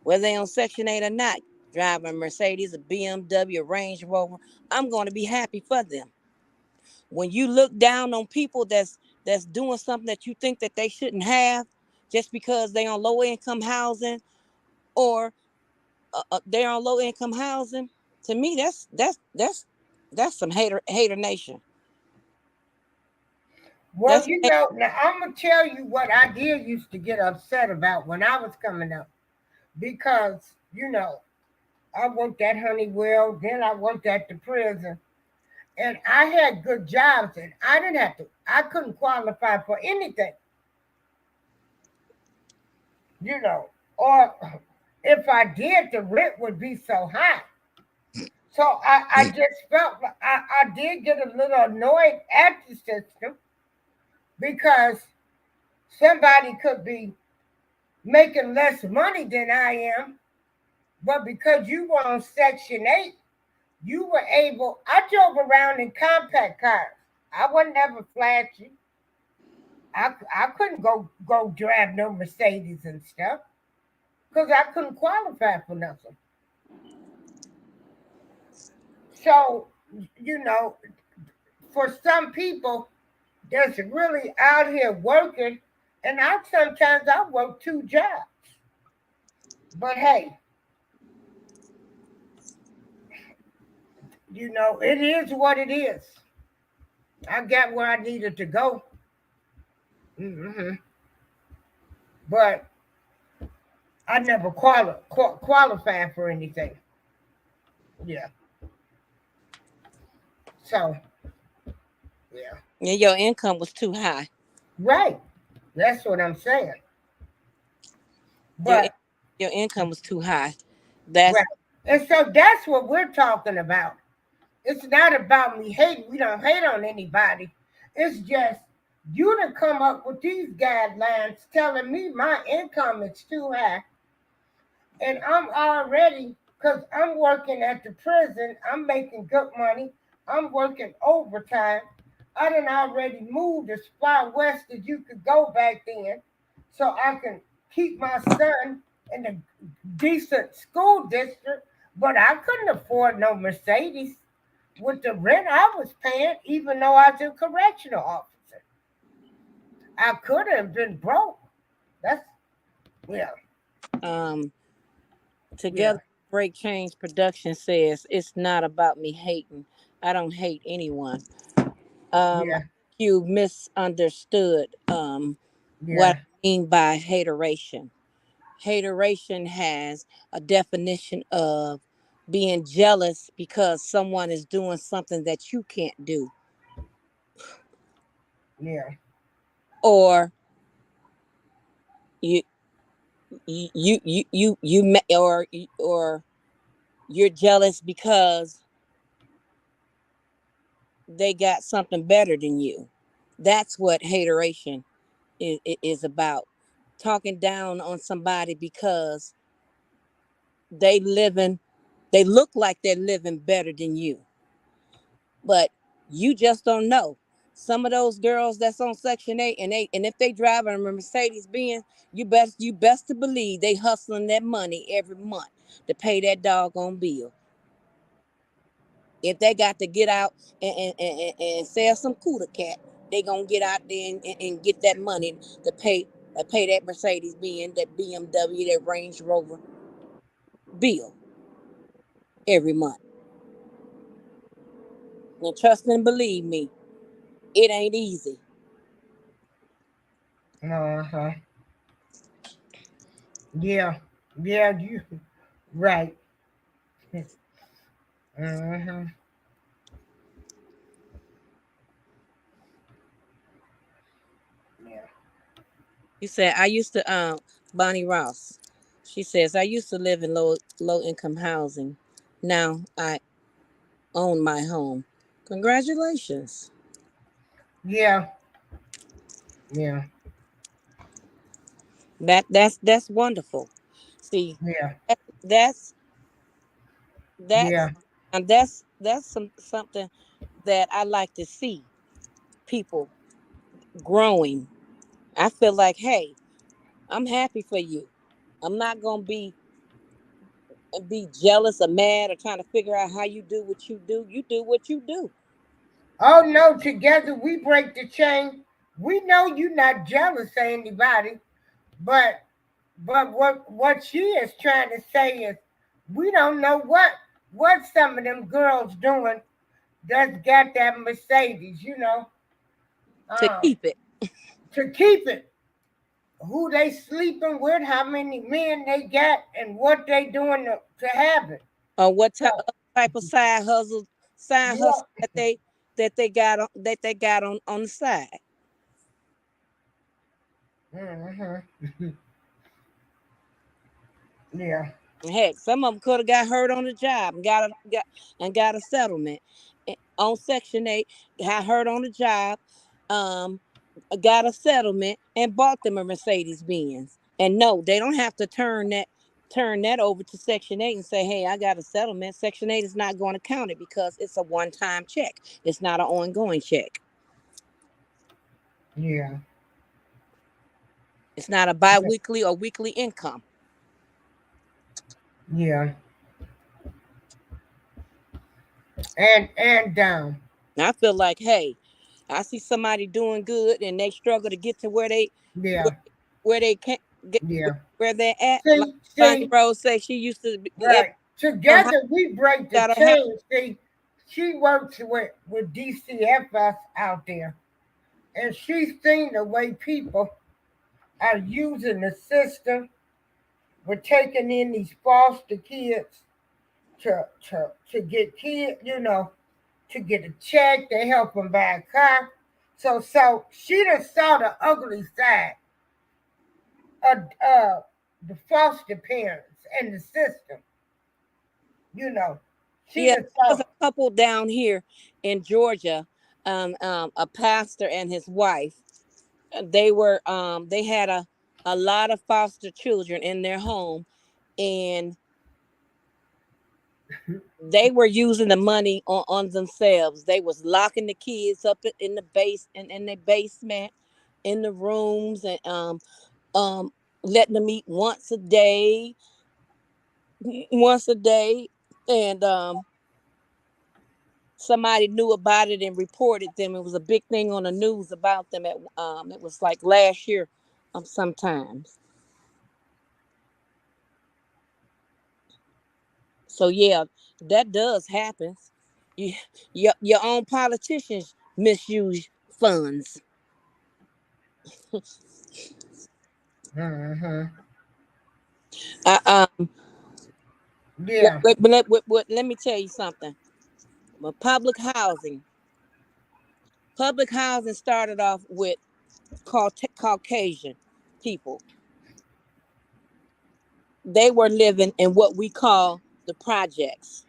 whether they on Section 8 or not, driving a Mercedes, a BMW, a Range Rover. I'm gonna be happy for them. when you look down on people that's doing something that you think that they shouldn't have, just because they on low income housing, or they're on low income housing, to me that's some hater nation. Well, That's you know, now I'm gonna tell you what I did used to get upset about when I was coming up, because I worked at Honeywell, then I worked at the prison, and I had good jobs, and I couldn't qualify for anything, you know, or if I did, the rent would be so high. So I just felt like I did get a little annoyed at the system, because somebody could be making less money than I am, but because you were on Section 8, you were able. I drove around in compact cars. I wasn't ever flashy. I couldn't go drive no Mercedes and stuff because I couldn't qualify for nothing. So, you know, for some people that's really out here working, and I work two jobs. But hey, it is what it is. I got where I needed to go. hmm But I never qualified for anything. Yeah. So, yeah. yeah, your income was too high. Right. That's what I'm saying. Your But, your income was too high. right. That's And so that's what we're talking about. It's not about me hating. We don't hate on anybody. It's just you to come up with these guidelines telling me my income is too high, and I'm already, because I'm working at the prison, I'm making good money, I'm working overtime. I done already moved as far west as you could go back then, so I can keep my son in a decent school district, but I couldn't afford no Mercedes with the rent I was paying, even though I was a correctional officer. I could have been broke. That's, yeah, um yeah, together break change production says it's not about me hating. I don't hate anyone. I yeah, think you misunderstood what yeah, I mean by hateration. Hateration has a definition of being jealous because someone is doing something that you can't do, yeah. or you or you're jealous because they got something better than you. That's what hateration is about. Talking down on somebody because they living they look like they're living better than you, but you just don't know. Some of those girls that's on Section 8, and if they drive a Mercedes Benz, you best to believe they hustling that money every month to pay that doggone bill. If they got to get out and sell some cooler cat, they gonna get out there and get that money to pay that Mercedes Benz, that BMW, that Range Rover bill every month. And trust and believe me, it ain't easy. Uh-huh. Yeah. Yeah, you right. Uh-huh. Yeah. You said I used to Bonnie Ross. She says I used to live in low income housing. Now I own my home. Congratulations. Yeah. Yeah. That's wonderful. See, Yeah. that, that's Yeah. that's and that's something that I like to see people growing. I feel like, hey, I'm happy for you. I'm not gonna be jealous or mad or trying to figure out how you do what you do. You do what you do. Oh no, together we break the chain. We know you're not jealous of anybody, but what she is trying to say is we don't know what some of them girls doing that's got that Mercedes, To um, keep it. to keep it. Who they sleeping with, how many men they got, and what they doing to have it. Or what So type of side hustle yeah, that they got on the side. yeah, Heck, some of them could have got hurt on the job and got a settlement on Section 8. Got hurt on the job, um, got a settlement and bought them a Mercedes Benz. And no, they don't have to turn that over to Section 8 and say, "Hey, I got a settlement." Section 8 is not going to count it because it's a one-time check. It's not an ongoing check. yeah, It's not a biweekly or weekly income. yeah, and down. And I feel like, hey, I see somebody doing good and they struggle to get to where, Yeah, where they can't get yeah. where they're at. Like Bonnie See, Rose say, she used to be able right. to her house, Together we break the got her house. chain. See, she works with DCFS out there, and she's seen the way people are using the system. We're taking in these foster kids to get kids, to get a check. They help them buy a car. So she done saw the ugly side of the foster parents and the system. You know, she Yeah, done there's saw. a couple down here in Georgia, a pastor and his wife. They had a lot of foster children in their home, and they were using the money on themselves. They was locking the kids up in the in the basement, in the rooms, and um letting them eat once a day, and somebody knew about it and reported them. It was a big thing on the news about them. It was like last year, sometimes. So yeah, that does happen. You, your own politicians misuse funds. Hmm. I, let, Yeah, let, let me tell you something. But public housing started off with Caucasian people. They were living in what we call the projects.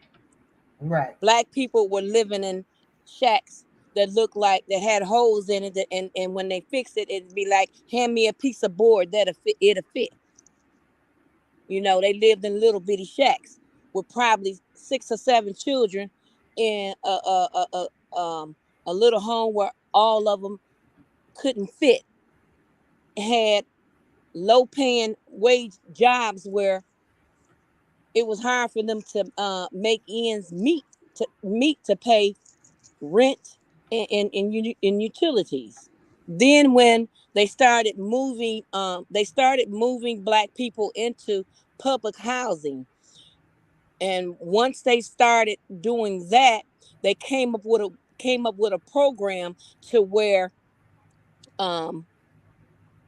right. Black people were living in shacks that had holes in it, and when they fixed it, it'd be like, hand me a piece of board it'll fit. They lived in little bitty shacks with probably 6 or 7 children in a little home where all of them couldn't fit. Had low paying wage jobs where it was hard for them to make ends meet to pay rent and utilities. Then when they started moving black people into public housing, and once they started doing that, they came up with a program to where um,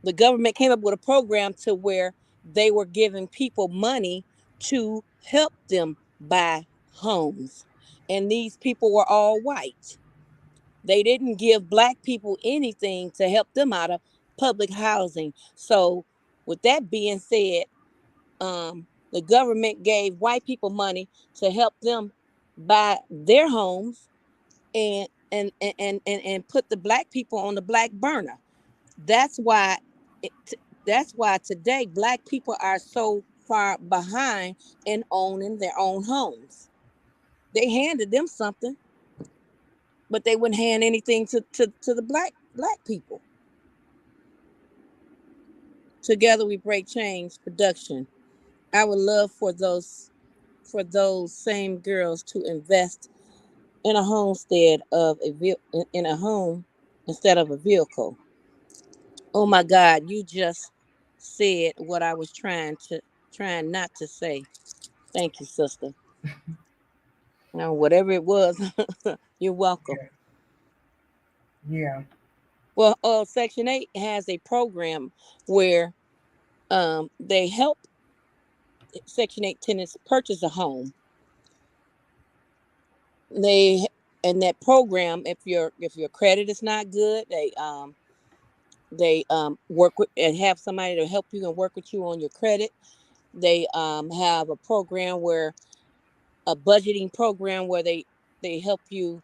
the government came up with a program to where they were giving people money to help them buy homes, and these people were all white. They didn't give black people anything to help them out of public housing. So, with that being said, the government gave white people money to help them buy their homes, and put the black people on the black burner. That's why that's why today black people are so far behind in owning their own homes. They handed them something, but they wouldn't hand anything to the black people. Together we break change production. I would love for those same girls to invest in a homestead of in a home instead of a vehicle. Oh my God, you just said what I was trying not to say. Thank you, sister. Now, whatever it was, you're welcome. Yeah. Yeah. Well, Section 8 has a program where they help Section 8 tenants purchase a home. They in that program, if your credit is not good, they work with and have somebody to help you and work with you on your credit. They have a program where a budgeting program where they help you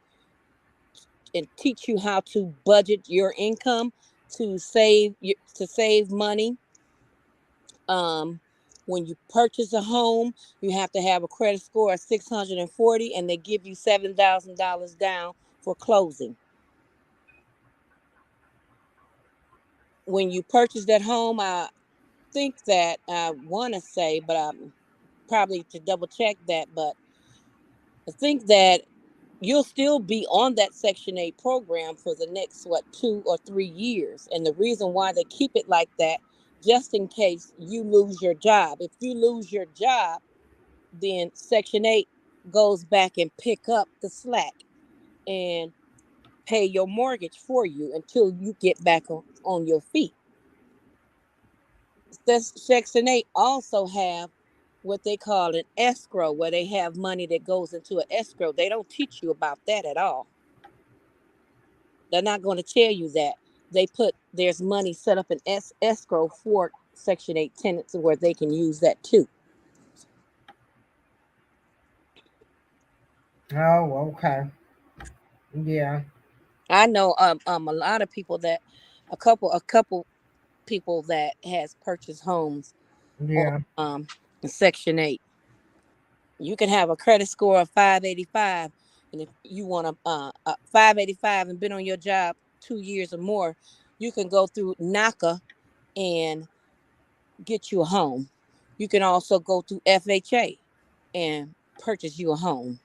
and teach you how to budget your income to save money. When you purchase a home, you have to have a credit score of 640, and they give you $7,000 down for closing. When you purchase that home, I think that I want to say, but I'm probably to double check that, but I think that you'll still be on that Section 8 program for the next, 2 or 3 years. And the reason why they keep it like that, just in case you lose your job. If you lose your job, then Section 8 goes back and pick up the slack and pay your mortgage for you until you get back on your feet. Section 8 also have what they call an escrow, where they have money that goes into an escrow. They don't teach you about that at all. They're not going to tell you that. There's money set up in escrow for Section 8 tenants where they can use that too. Oh, okay. Yeah. I know a lot of people that a couple people that has purchased homes on Yeah. Section 8. You can have a credit score of 585, and if you want a 585 and been on your job 2 years or more, you can go through NACA and get you a home. You can also go through FHA and purchase you a home.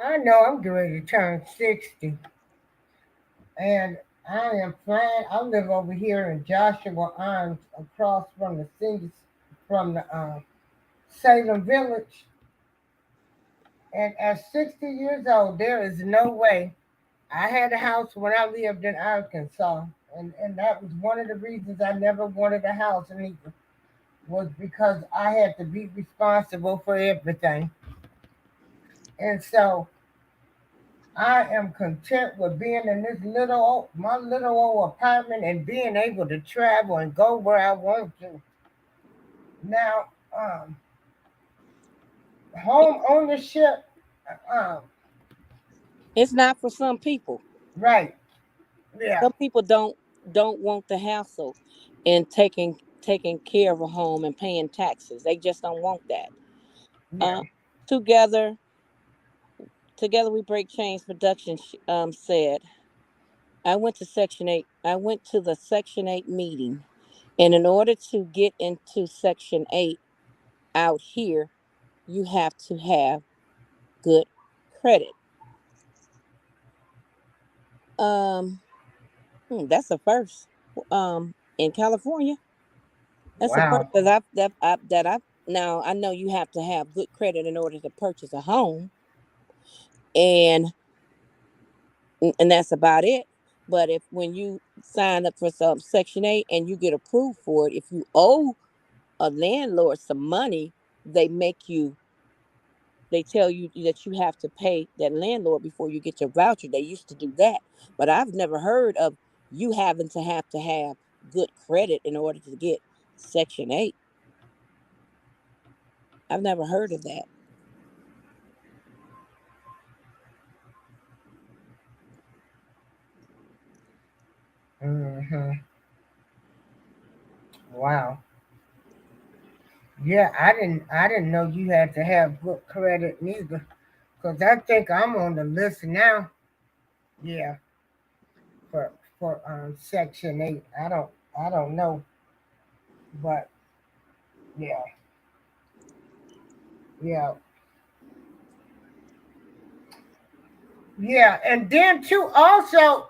I know I'm getting ready to turn 60, and I am flying. I live over here in Joshua Arms, across from the city, from the Salem Village. And at 60 years old, there is no way. I had a house when I lived in Arkansas, and that was one of the reasons I never wanted a house, and it was because I had to be responsible for everything. And so I am content with being in this my little old apartment and being able to travel and go where I want to. Now, home ownership, um, It's not for some people. right? Yeah, Some people don't want the hassle in taking care of a home and paying taxes. They just don't want that. yeah. Uh, together together we break chains. Production said, I went to the Section 8 meeting, and in order to get into Section 8 out here, you have to have good credit. Um, that's a first. In California, that's the first Wow. that I've. Now I know you have to have good credit in order to purchase a home, and and that's about it. But if when you sign up for some Section 8 and you get approved for it, if you owe a landlord some money, they make you they tell you that you have to pay that landlord before you get your voucher. They used to do that, but I've never heard of you having to have good credit in order to get Section 8. I've never heard of that. Hmm. Wow. Yeah, I didn't know you had to have good credit neither. Cause I think I'm on the list now. Yeah, for Section 8. I don't know, but yeah, yeah. Yeah, and then too, also,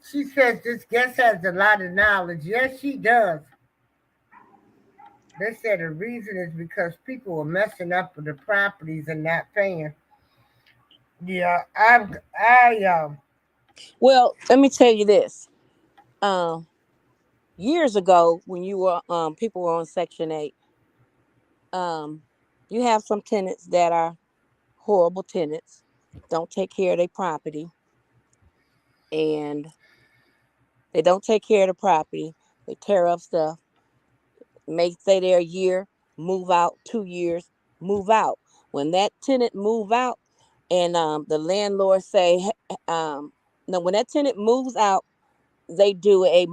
she says this guest has a lot of knowledge. Yes, she does. They said the reason is because people were messing up with the properties and not paying. Yeah, Well, let me tell you this. Um, Years ago, when you were people were on Section 8, um, you have some tenants that are horrible tenants, don't take care of their property, and they don't take care of the property. They tear up stuff, may stay there a year, move out 2 years, move out. When that tenant move out, and the landlord say, no, when that tenant moves out, they do a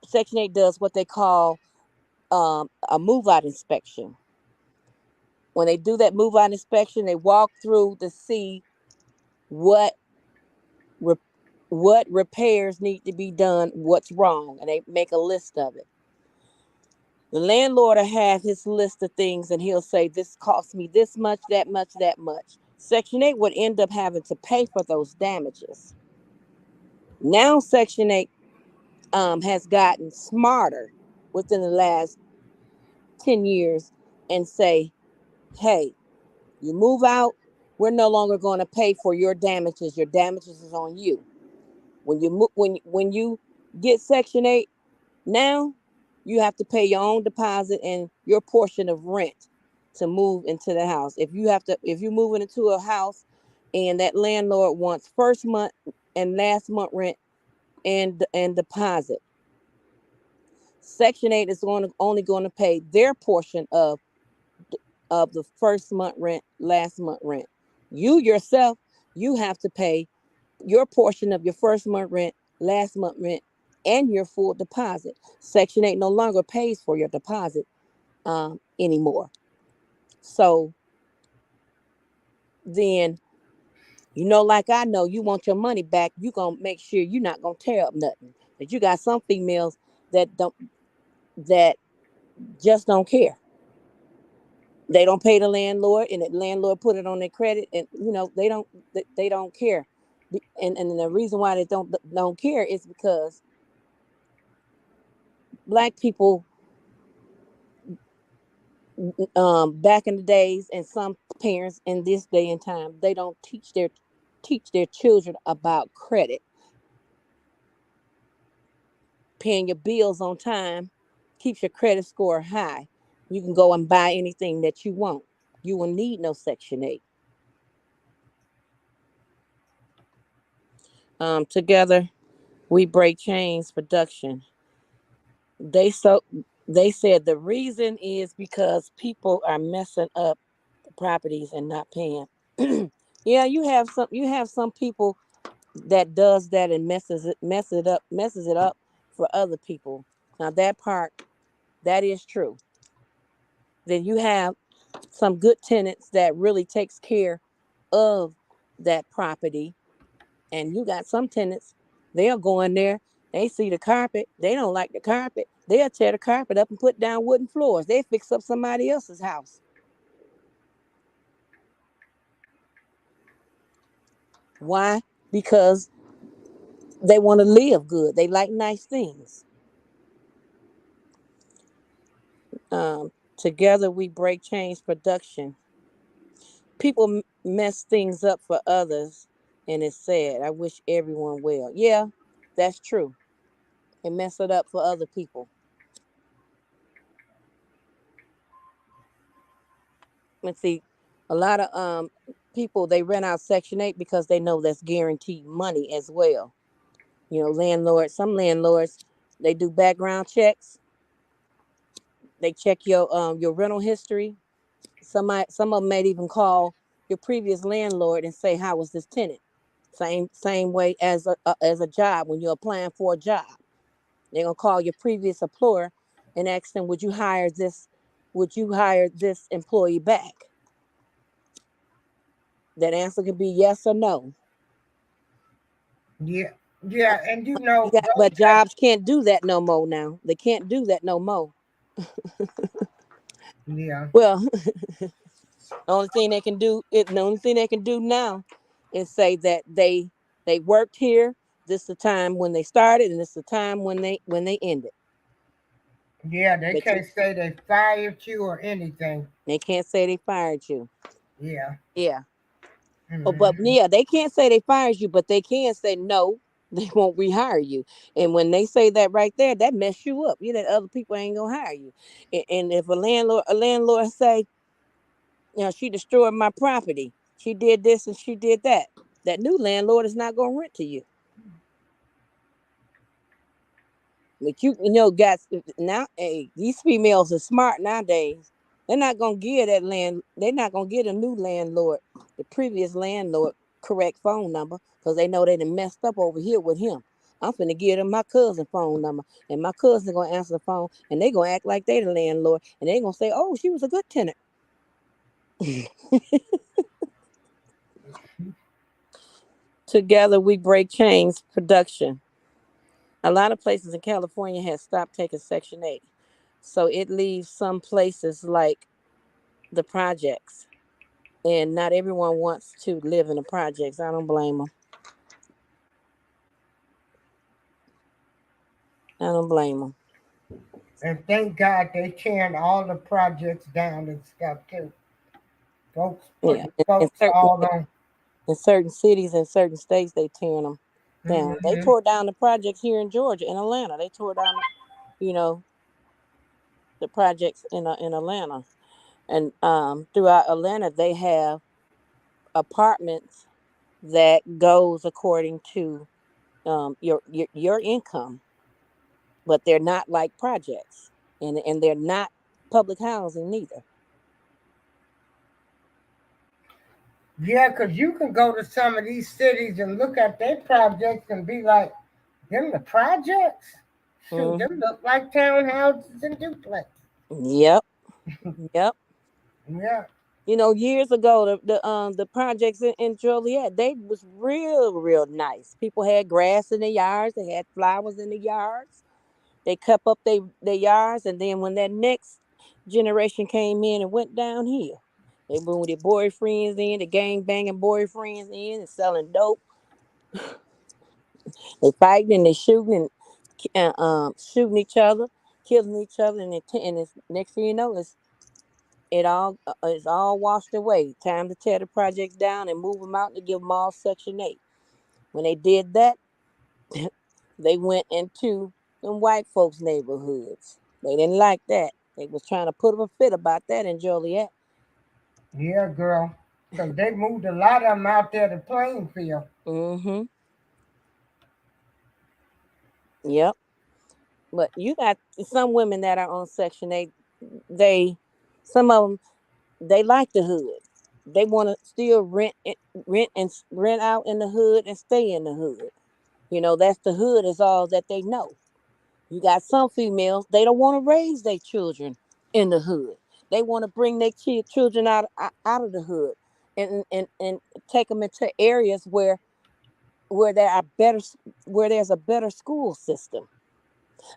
Section 8 does what they call a move out inspection. When they do that move out inspection, they walk through to see what re- what repairs need to be done, what's wrong, and they make a list of it. The landlord will have his list of things, and he'll say, this cost me this much, that much, that much. Section 8 would end up having to pay for those damages. Now, Section 8 has gotten smarter within the last 10 years and say, hey, you move out, we're no longer going to pay for your damages. Your damages is on you. When you get Section 8, now you have to pay your own deposit and your portion of rent to move into the house. If you're moving into a house and that landlord wants first month and last month rent and deposit, Section 8 is only going to pay their portion of the first month rent, last month rent. You yourself, you have to pay your portion of your first month rent, last month rent, and your full deposit. Section 8 no longer pays for your deposit anymore. So then, like I know, you want your money back. You gonna make sure you're not gonna tear up nothing. But you got some females that just don't care. They don't pay the landlord, and the landlord put it on their credit, and they don't care. And the reason why they don't care is because black people, back in the days, and some parents in this day and time, they don't teach their children about credit. Paying your bills on time keeps your credit score high. You can go and buy anything that you want. You will need no Section 8. Together we break chains production. They so they said the reason is because people are messing up the properties and not paying. Yeah, you have some people that does that and messes it up for other people. Now that is true. Then you have some good tenants that really takes care of that property, and you got some tenants, they'll go in there, they see the carpet, they don't like the carpet, they'll tear the carpet up and put down wooden floors. They fix up somebody else's house. Why? Because they want to live good, they like nice things. Together we break change production. People mess things up for others, and it's sad. I wish everyone well. Yeah, that's true. And mess it up for other people. And see, a lot of people, they rent out Section 8 because they know that's guaranteed money as well. Landlords, some landlords, they do background checks. They check your rental history. Some of them might even call your previous landlord and say, how was this tenant? Same way as a job. When you're applying for a job, they're gonna call your previous employer and ask them, would you hire this employee back? That answer could be yes or no. yeah, yeah, and But those type. jobs can't do that no more now. They can't do that no more. Yeah, Well, the only thing they can do now and say that they worked here. This the time when they started, and this the time when they ended. Yeah, they But you, can't say they fired you or anything. they can't say they fired you. Yeah. Yeah. Oh, but Hmm. yeah, they can't say they fired you, but they can say no. They won't rehire you. And when they say that right there, that mess you up. You know, other people ain't gonna hire you. And if a landlord say, she destroyed my property. She did this and she did that. That new landlord is not gonna rent to you. But guys, now, hey, these females are smart nowadays. They're not gonna give that land. They're not gonna give a new landlord, the previous landlord, correct phone number because they know they done messed up over here with him. I'm finna give them my cousin phone number, and my cousin gonna answer the phone, and they gonna act like they the landlord, and they gonna say, "Oh, she was a good tenant." Together we break chains. Production. A lot of places in California has stopped taking Section 8, so it leaves some places like the projects, and not everyone wants to live in the projects. I don't blame them. I don't blame them. And thank God they tearing all the projects down and stuff too. Folks Yeah, putting folks all on. in certain cities and certain states, they tearing them down. They Hmm. tore down the projects here in Georgia, in Atlanta. They tore down, you know, the projects in Atlanta, and throughout Atlanta, they have apartments that goes according to your income, but they're not like projects, and they're not public housing neither. Yeah, 'cause you can go to some of these cities and look at their projects and be like, them the projects? Shoot, Mm, them look like townhouses and duplex. yep, yep. Yeah. Years ago, the projects in Joliet, they was real nice. People had grass in their yards, they had flowers in the yards. They kept up their yards, and then when that next generation came in and went downhill, they moved their boyfriends in, the gang banging boyfriends in, and selling dope. They fighting and they shooting and shooting each other, killing each other, and it's, next thing you know, it's all washed away. Time to tear the projects down and move them out to give them all Section 8. When they did that, they went into them white folks' neighborhoods. They didn't like that. They was trying to put up a fit about that in Joliet. Yeah, girl. 'Cause they moved a lot of them out there to Plainfield. Mm-hmm. Yep. But you got some women that are on Section 8. They, some of them, they like the hood. They want to still rent out in the hood and stay in the hood. That's the hood is all that they know. You got some females, they don't want to raise their children in the hood. They want to bring their children out of the hood and take them into areas where there are better where there's a better school system.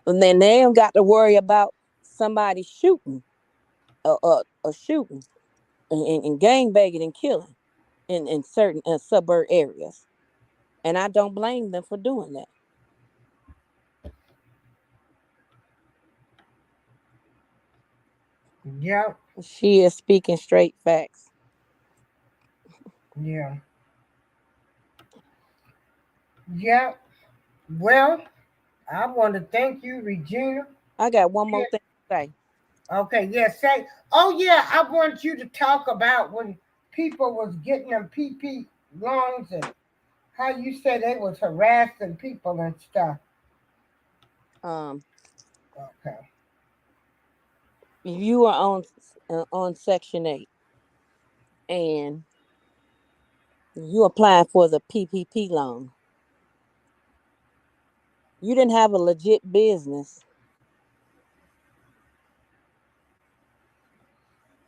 And then they don't got to worry about somebody shooting or shooting and gang banging and killing in certain suburb areas. And I don't blame them for doing that. Yep. She is speaking straight facts. Yeah. Yep. Well, I want to thank you, Regina. I got one more thing to say. Okay, yeah, say. Oh yeah, I want you to talk about when people was getting them PP loans and how you said they was harassing people and stuff. Um, Okay. if you are on Section 8 and you apply for the PPP loan, you didn't have a legit business.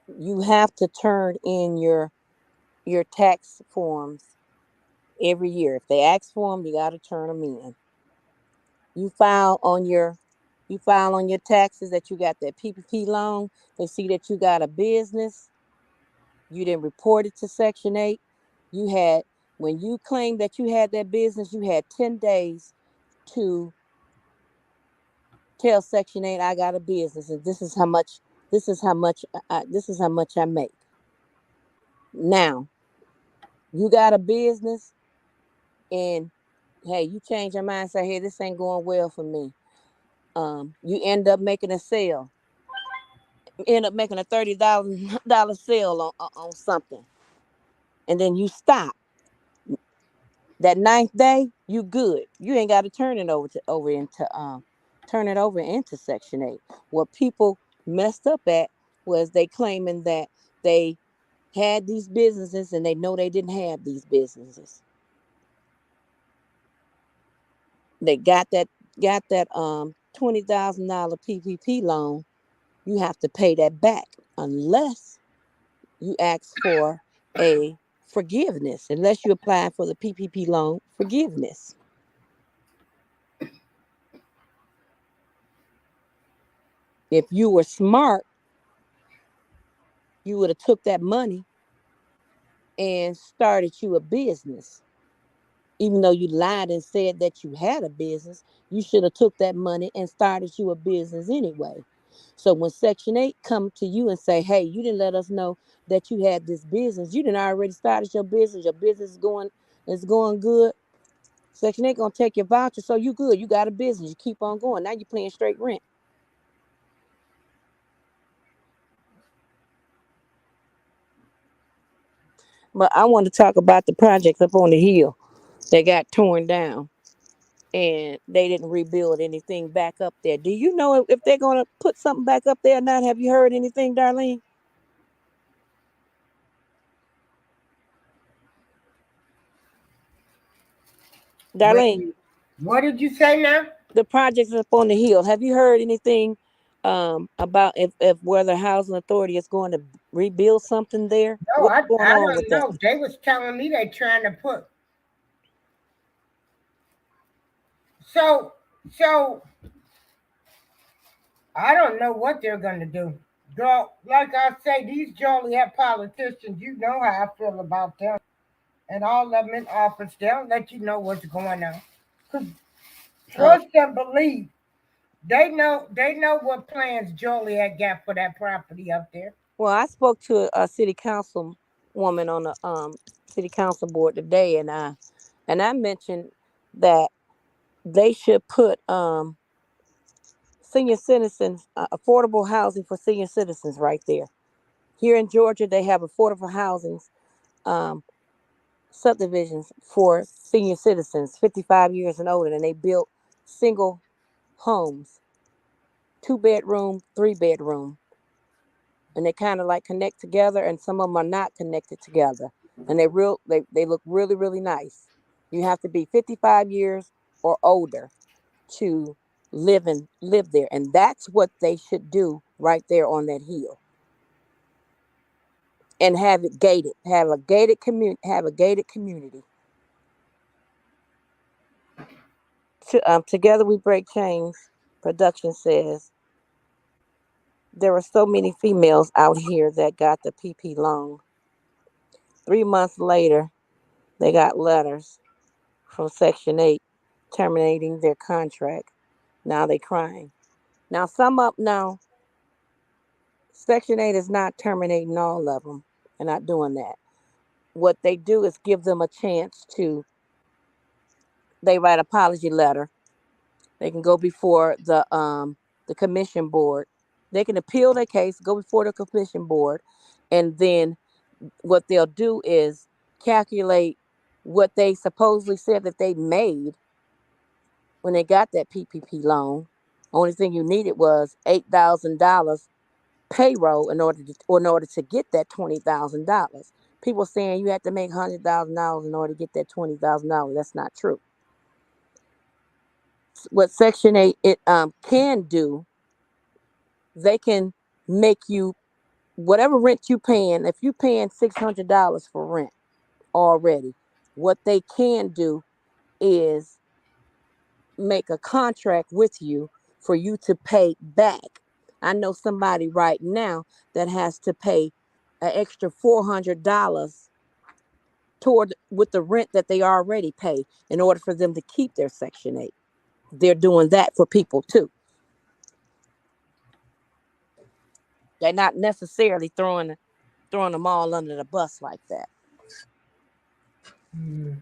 You have to turn in your tax forms every year. If they ask for them, you got to turn them in. You file on your you file on your taxes that you got that PPP loan. They see that you got a business. You didn't report it to Section 8. You had When you claimed that you had that business, you had 10 days to tell Section 8 I got a business and this is how much I make. Now, you got a business and hey, you change your mind, say, hey, this ain't going well for me. You end up making a sale, end up making a $30,000 sale on something, and then you stop. That ninth day, you good. You ain't got to turn it over into Section 8. What people messed up at was they claiming that they had these businesses and they know they didn't have these businesses. They got that $20,000 PPP loan. You have to pay that back unless you ask for a forgiveness, unless you apply for the PPP loan forgiveness. If you were smart, you would have took that money and started you a business. Even though you lied and said that you had a business, you should have took that money and started you a business anyway. So when Section 8 come to you and say, hey, you didn't let us know that you had this business, you didn't already started your business is going good. Section 8 gonna take your voucher, so you good. You got a business. You keep on going. Now you're paying straight rent. But I want to talk about the projects up on the hill that got torn down and they didn't rebuild anything back up there. Do you know if they're gonna put something back up there or not? Have you heard anything, Darlene? Wait, Darlene, what did you say now? the projects up on the hill. Have you heard anything about if whether housing authority is going to rebuild something there? No, What's I, going I on don't with that? know. They was telling me they trying to put so so I don't know what they're gonna do. Girl, like I say, these Joliet politicians, you know how I feel about them. And all of them in office, they'll let you know what's going on. 'Cause Um, trust and believe. They know what plans Joliet got for that property up there. well, I spoke to a city council woman on the city council board today, and I mentioned that they should put senior citizens affordable housing for senior citizens right there. Here in Georgia, they have affordable housings um, subdivisions for senior citizens, 55 years and older, and they built single homes, 2 bedroom, 3 bedroom, and they kind of like connect together, and some of them are not connected together, and they look really really nice. You have to be 55 years or older to live there, and that's what they should do right there on that hill, and have it gated, have a gated community. Together we break chains. Production says there are so many females out here that got the PP loan. 3 months later, they got letters from Section 8 terminating their contract. Now they crying. Now Section 8 is not terminating all of them. They're not doing that. What they do is give them a chance to, they write apology letter. They can go before the commission board. They can appeal their case, go before the commission board, and then what they'll do is calculate what they supposedly said that they made when they got that PPP loan. Only thing you needed was $8,000 payroll in order to get that $20,000. People saying you have to make $100,000 in order to get that $20,000. That's not true. What Section 8 can do, they can make you whatever rent you paying. If you paying $600 for rent already, what they can do is make a contract with you for you to pay back. I know somebody right now that has to pay an extra $400 toward with the rent that they already pay in order for them to keep their Section 8. They're doing that for people too. They're not necessarily throwing them all under the bus like that. Mm,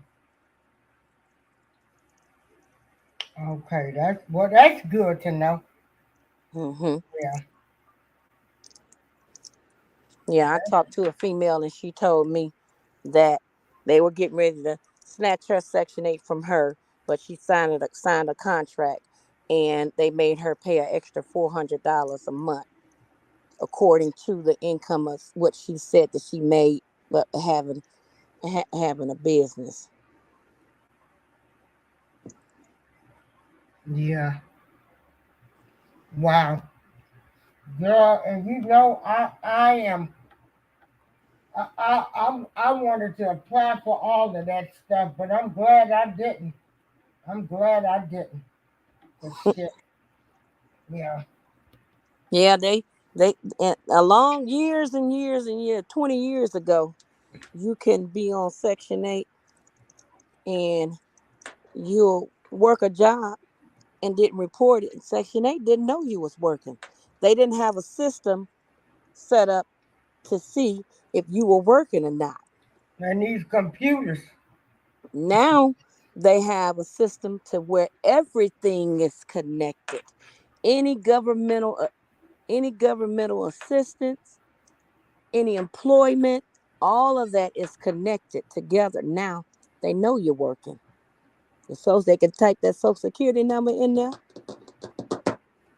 okay, that's good to know. Hmm. Yeah. Yeah, I talked to a female and she told me that they were getting ready to snatch her Section 8 from her, but she signed a contract and they made her pay an extra $400 a month according to the income of what she said that she made, but having a business. Yeah. Wow. Girl, and I am I wanted to apply for all of that stuff, but I'm glad I didn't. I'm glad I didn't. But shit, yeah. Yeah, they along years and years and years, 20 years ago, you can be on Section 8 and you'll work a job and didn't report it. Section 8 didn't know you was working. They didn't have a system set up to see if you were working or not. And these computers. Now they have a system to where everything is connected. Any governmental uh, any governmental assistance, any employment, all of that is connected together. Now they know you're working. And so they can type that social security number in there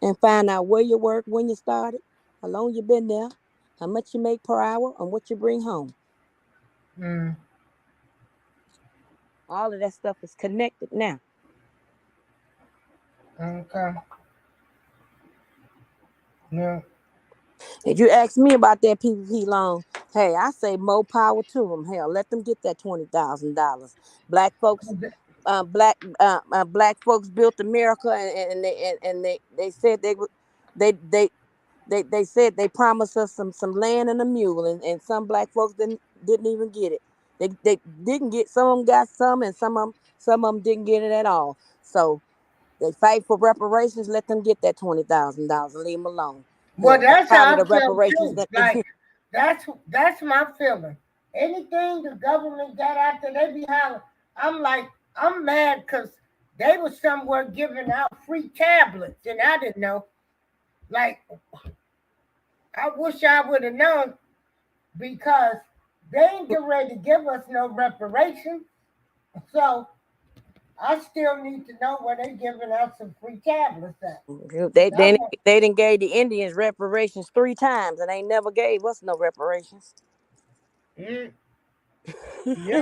and find out where you work, when you started, how long you been there, how much you make per hour, and what you bring home. Mm, All of that stuff is connected now. okay. Yeah. If you ask me about that PPP loan, hey, I say more power to them. Hell, let them get that $20,000. Black folks, black folks built America, and they said they they said they promised us some land and a mule, and some black folks didn't even get it. They didn't get, some of them got some, and some of them didn't get it at all. So they fight for reparations. Let them get that $20,000 and leave them alone. Well, Hell, that's that's part of how the I felt reparations too. that they Like that's my feeling. Anything the government got out there, they be hollering. I'm like, I'm mad because they was somewhere giving out free tablets, and I didn't know. Like, I wish I would have known because they ain't getting ready to give us no reparations. So I still need to know where they giving out some free tablets at. they 'Cause I they want, they didn't gave the Indians reparations 3 times, and they never gave us no reparations. mm, yeah.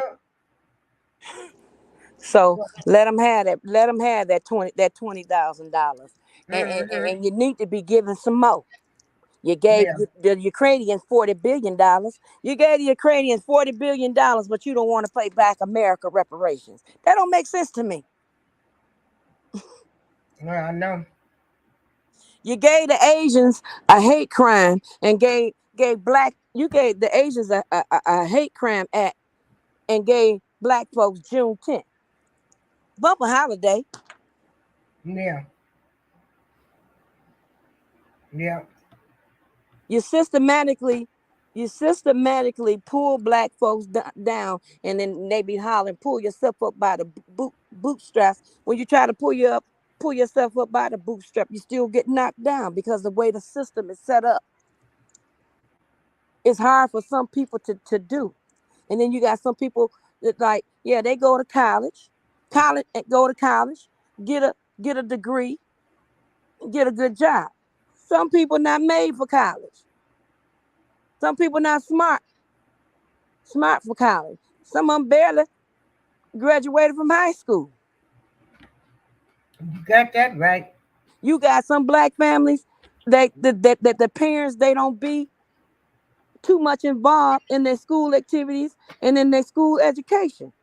So let them have that. Let them have that $20,000, Mm-hmm. and you need to be giving some more. You gave Yeah. the Ukrainians $40 billion. You gave the Ukrainians $40 billion, but you don't want to pay back America reparations. That don't make sense to me. Well, I know. You gave the Asians a hate crime and gave black. You gave the Asians a hate crime act and gave black folks Juneteenth bumper holiday. Yeah. Yeah. You systematically you systematically pull black folks down, and then they be hollering, pull yourself up by the bootstraps. When you try to pull yourself up by the bootstrap, you still get knocked down because the way the system is set up, it's hard for some people to do. And then you got some people that, like, yeah, they go to college, get a degree, get a good job. Some people not made for college. Some people not smart for college. Some of them barely graduated from high school. You got that right. You got some black families that the parents, they don't be too much involved in their school activities and in their school education.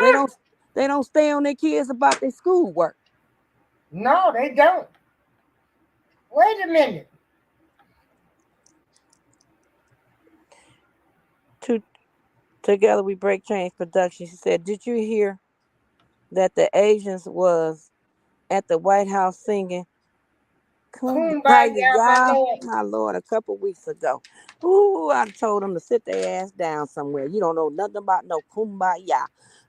They Huh? don't they don't stay on their kids about their schoolwork. No, they don't. Wait a minute. To Together we break change production. She said, "Did you hear that the Asians was at the White House singing Kumbaya, Kumbaya, my lord. my Lord, a couple weeks ago? Ooh, I told them to sit their ass down somewhere. You don't know nothing about no Kumbaya,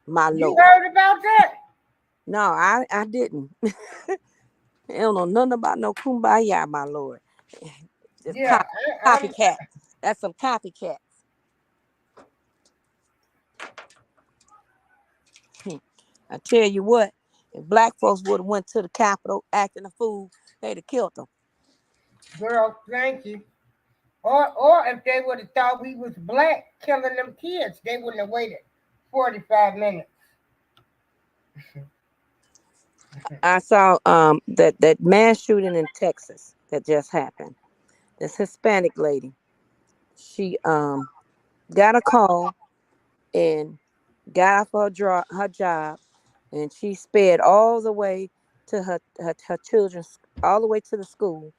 my You Lord." heard about that? No, I didn't. I don't know nothing about no Kumbaya, my Lord. Just Yeah, I'm copycats. That's some copycats. Hmm. I tell you what, if black folks would have went to the Capitol acting a fool, they'd have killed them. girl. Thank you. Or if they would have thought we was black killing them kids, they wouldn't have waited 45 minutes. I saw that mass shooting in Texas that just happened. This Hispanic lady, she got a call and got off her job, and she sped all the way to her children's, all the way to the school,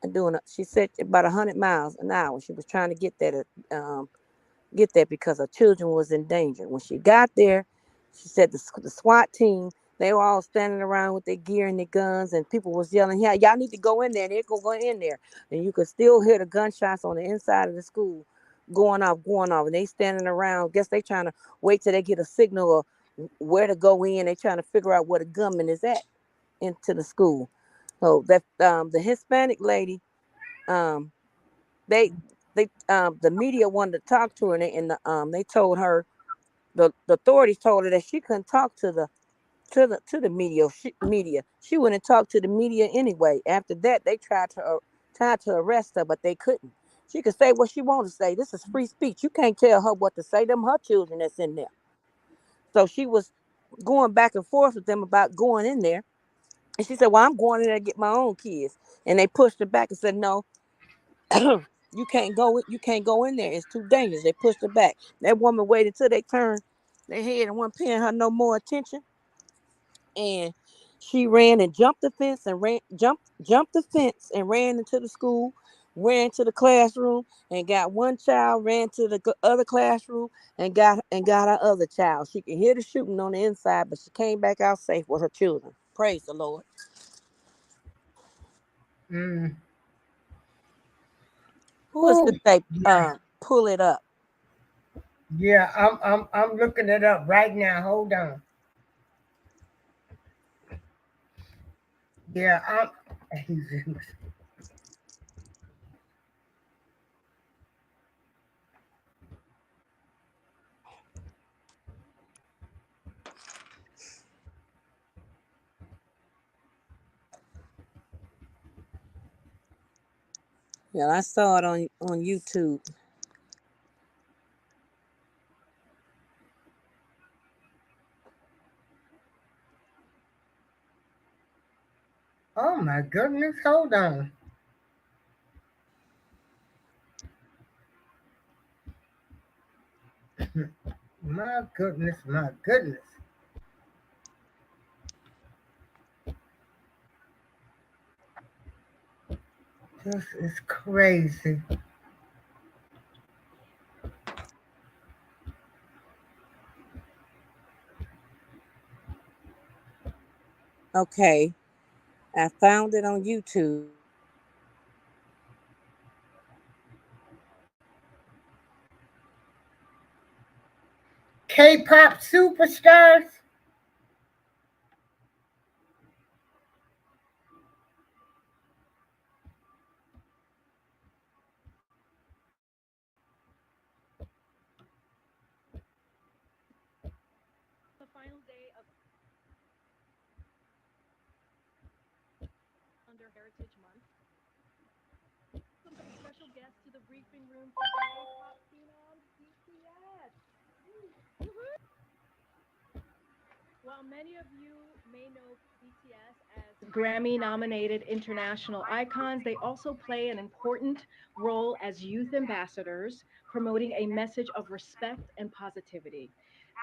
and doing she said about 100 miles an hour. She was trying to um get there because her children was in danger. When she got there, she said the SWAT team, they were all standing around with their gear and their guns, and people was yelling, "Yeah, y'all need to go in there." And they're gonna go in there, and you could still hear the gunshots on the inside of the school going off, and they standing around. Guess they trying to wait till they get a signal of where to go in. They trying to figure out where the gunman is at into the school. So that the Hispanic lady, um, they the media wanted to talk to her, and they told her, the authorities told her that she couldn't talk to the media. She wouldn't talk to the media anyway. After that, they tried to arrest her, but they couldn't. She could say what she wanted to say. This is free speech. You can't tell her what to say. Them her children that's in there. So she was going back and forth with them about going in there, and she said, "Well, I'm going in there to get my own kids." And they pushed her back and said, "No, you can't go. You can't go in there. It's too dangerous." They pushed her back. That woman waited till they turned their head and wasn't paying her no more attention. And she ran and jumped the fence and jumped the fence and ran into the school, ran to the classroom and got one child, ran to the other classroom and got her other child. She could hear the shooting on the inside, but she came back out safe with her children. Praise the Lord. Mm. Who is Whew. to say, Yeah, pull it up? yeah. I'm looking it up right now. Hold on. Yeah, I'm. Yeah, I saw it on YouTube. Oh my goodness. Hold on. My goodness. My goodness. This is crazy. Okay, I found it on YouTube. K-pop superstars. Grammy nominated international icons, they also play an important role as youth ambassadors, promoting a message of respect and positivity.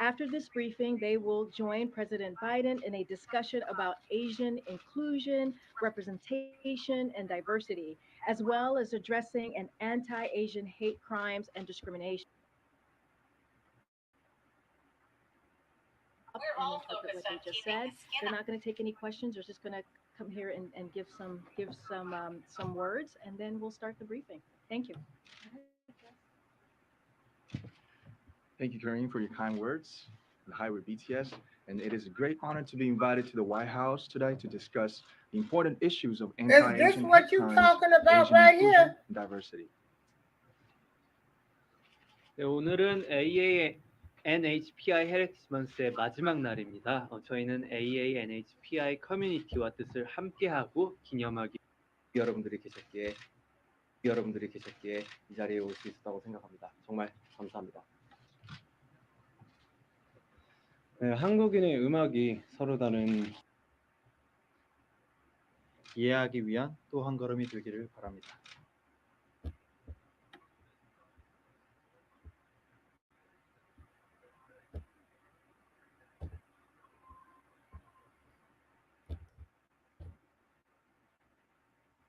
After this briefing, they will join President Biden in a discussion about Asian inclusion, representation, and diversity, as well as addressing an anti Asian hate crimes and discrimination. and interpret what they just said. They're not going to take any questions. They're just going to come here and give some words, and then we'll start the briefing. Thank you. Thank you, Doreen, for your kind words. Hi, we're BTS, and it is a great honor to be invited to the White House today to discuss the important issues of Is this anti-Asian hate what you crimes, talking about Asian right inclusion, here? and diversity. 네, 오늘은 AANHPI 해리스먼스의 마지막 날입니다. 저희는 AANHPI 커뮤니티와 뜻을 함께하고 기념하기 여러분들이 계셨기에 이 자리에 올 수 있었다고 생각합니다. 정말 감사합니다. 네, 한국인의 음악이 서로 다른 이해하기 위한 또 한 걸음이 되기를 바랍니다.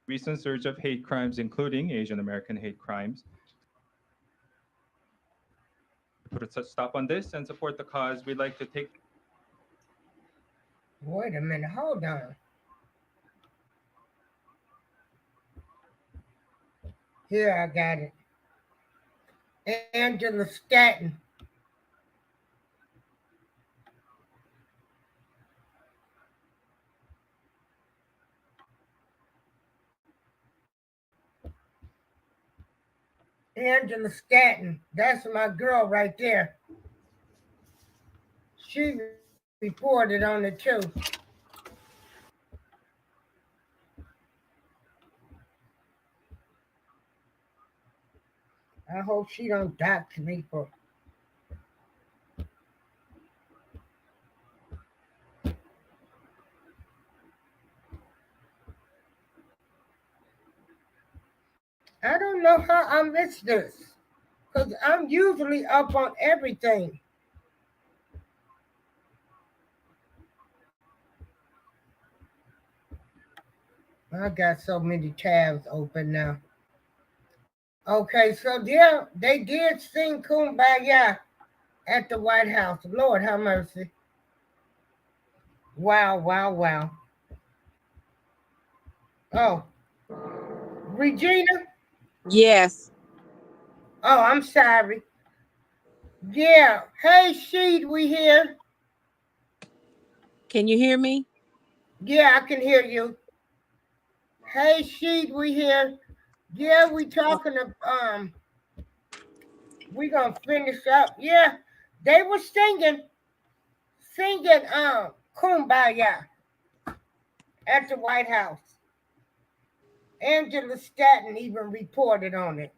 Recent surge of hate crimes, including Asian American hate crimes. To put a stop on this and support the cause, we'd like to take. Wait a minute, hold on. Here, I got it. Angela Stanton. Angela Stanton, that's my girl right there. She reported on it too. I hope she don't dox people. I don't know how I missed this, because I'm usually up on everything. I got so many tabs open now. Okay, so yeah, they did sing Kumbaya at the White House. Lord have mercy. Wow, wow, wow. Oh, Regina? Yes. Oh, I'm sorry. Yeah. Hey, Sheed, we here. Can you hear me? Yeah, I can hear you. Hey, Sheed, we here. Yeah, we talking to, we gonna finish up. Yeah, they were singing Kumbaya at the White House. Angela Stanton even reported on it.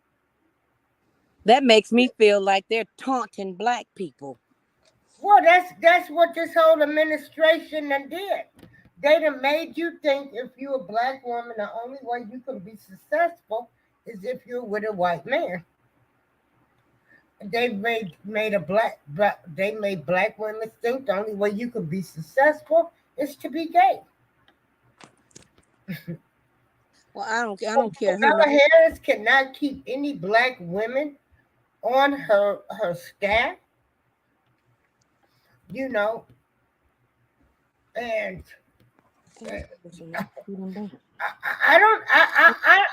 That makes me feel like they're taunting black people. Well, that's what this whole administration done did. They done made you think if you're a black woman, the only way you can be successful is if you're with a white man. They made black women think the only way you can be successful is to be gay. Well, I don't care who. Kamala Harris cannot keep any black women on her staff, you know, and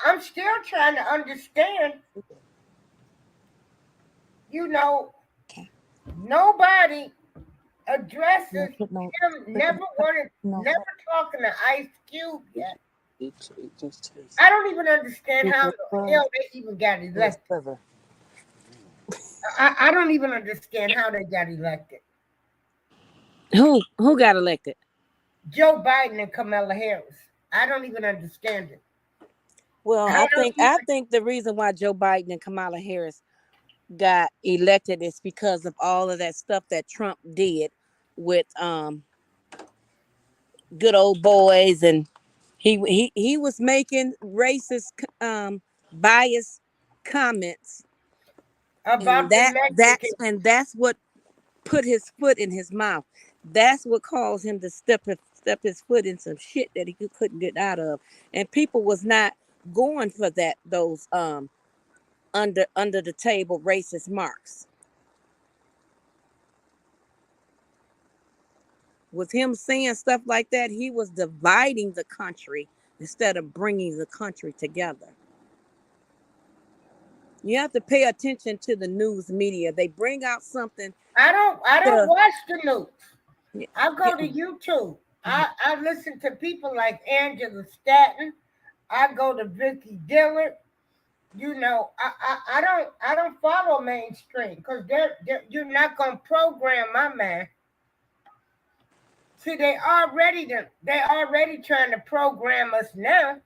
I'm still trying to understand, you know, nobody addresses him, never talking to Ice Cube yet. I don't even understand how the hell they even got elected. I don't even understand how they got elected. Who got elected? Joe Biden and Kamala Harris. I don't even understand it. Well, I think the reason why Joe Biden and Kamala Harris got elected is because of all of that stuff that Trump did with good old boys, and he was making racist biased comments about that's what put his foot in his mouth. That's what caused him to step his foot in some shit that he couldn't get out of. And people was not going for those under the table racist marks. With him saying stuff like that, he was dividing the country instead of bringing the country together. You have to pay attention to the news media. They bring out something I don't to watch the news. yeah, I yeah, go to YouTube. I listen to people like Angela Stanton. I go to Vicky Dillard. I don't follow mainstream because you're not gonna program my man. See, they already trying to program us now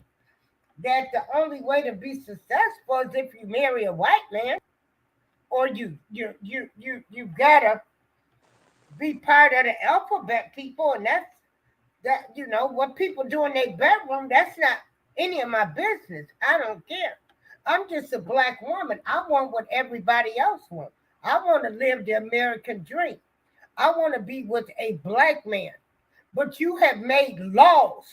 that the only way to be successful is if you marry a white man or you gotta be part of the alphabet people, and that what people do in their bedroom. That's not any of my business. I don't care. I'm just a black woman. I want what everybody else wants. I want to live the American dream. I want to be with a black man. But you have made laws.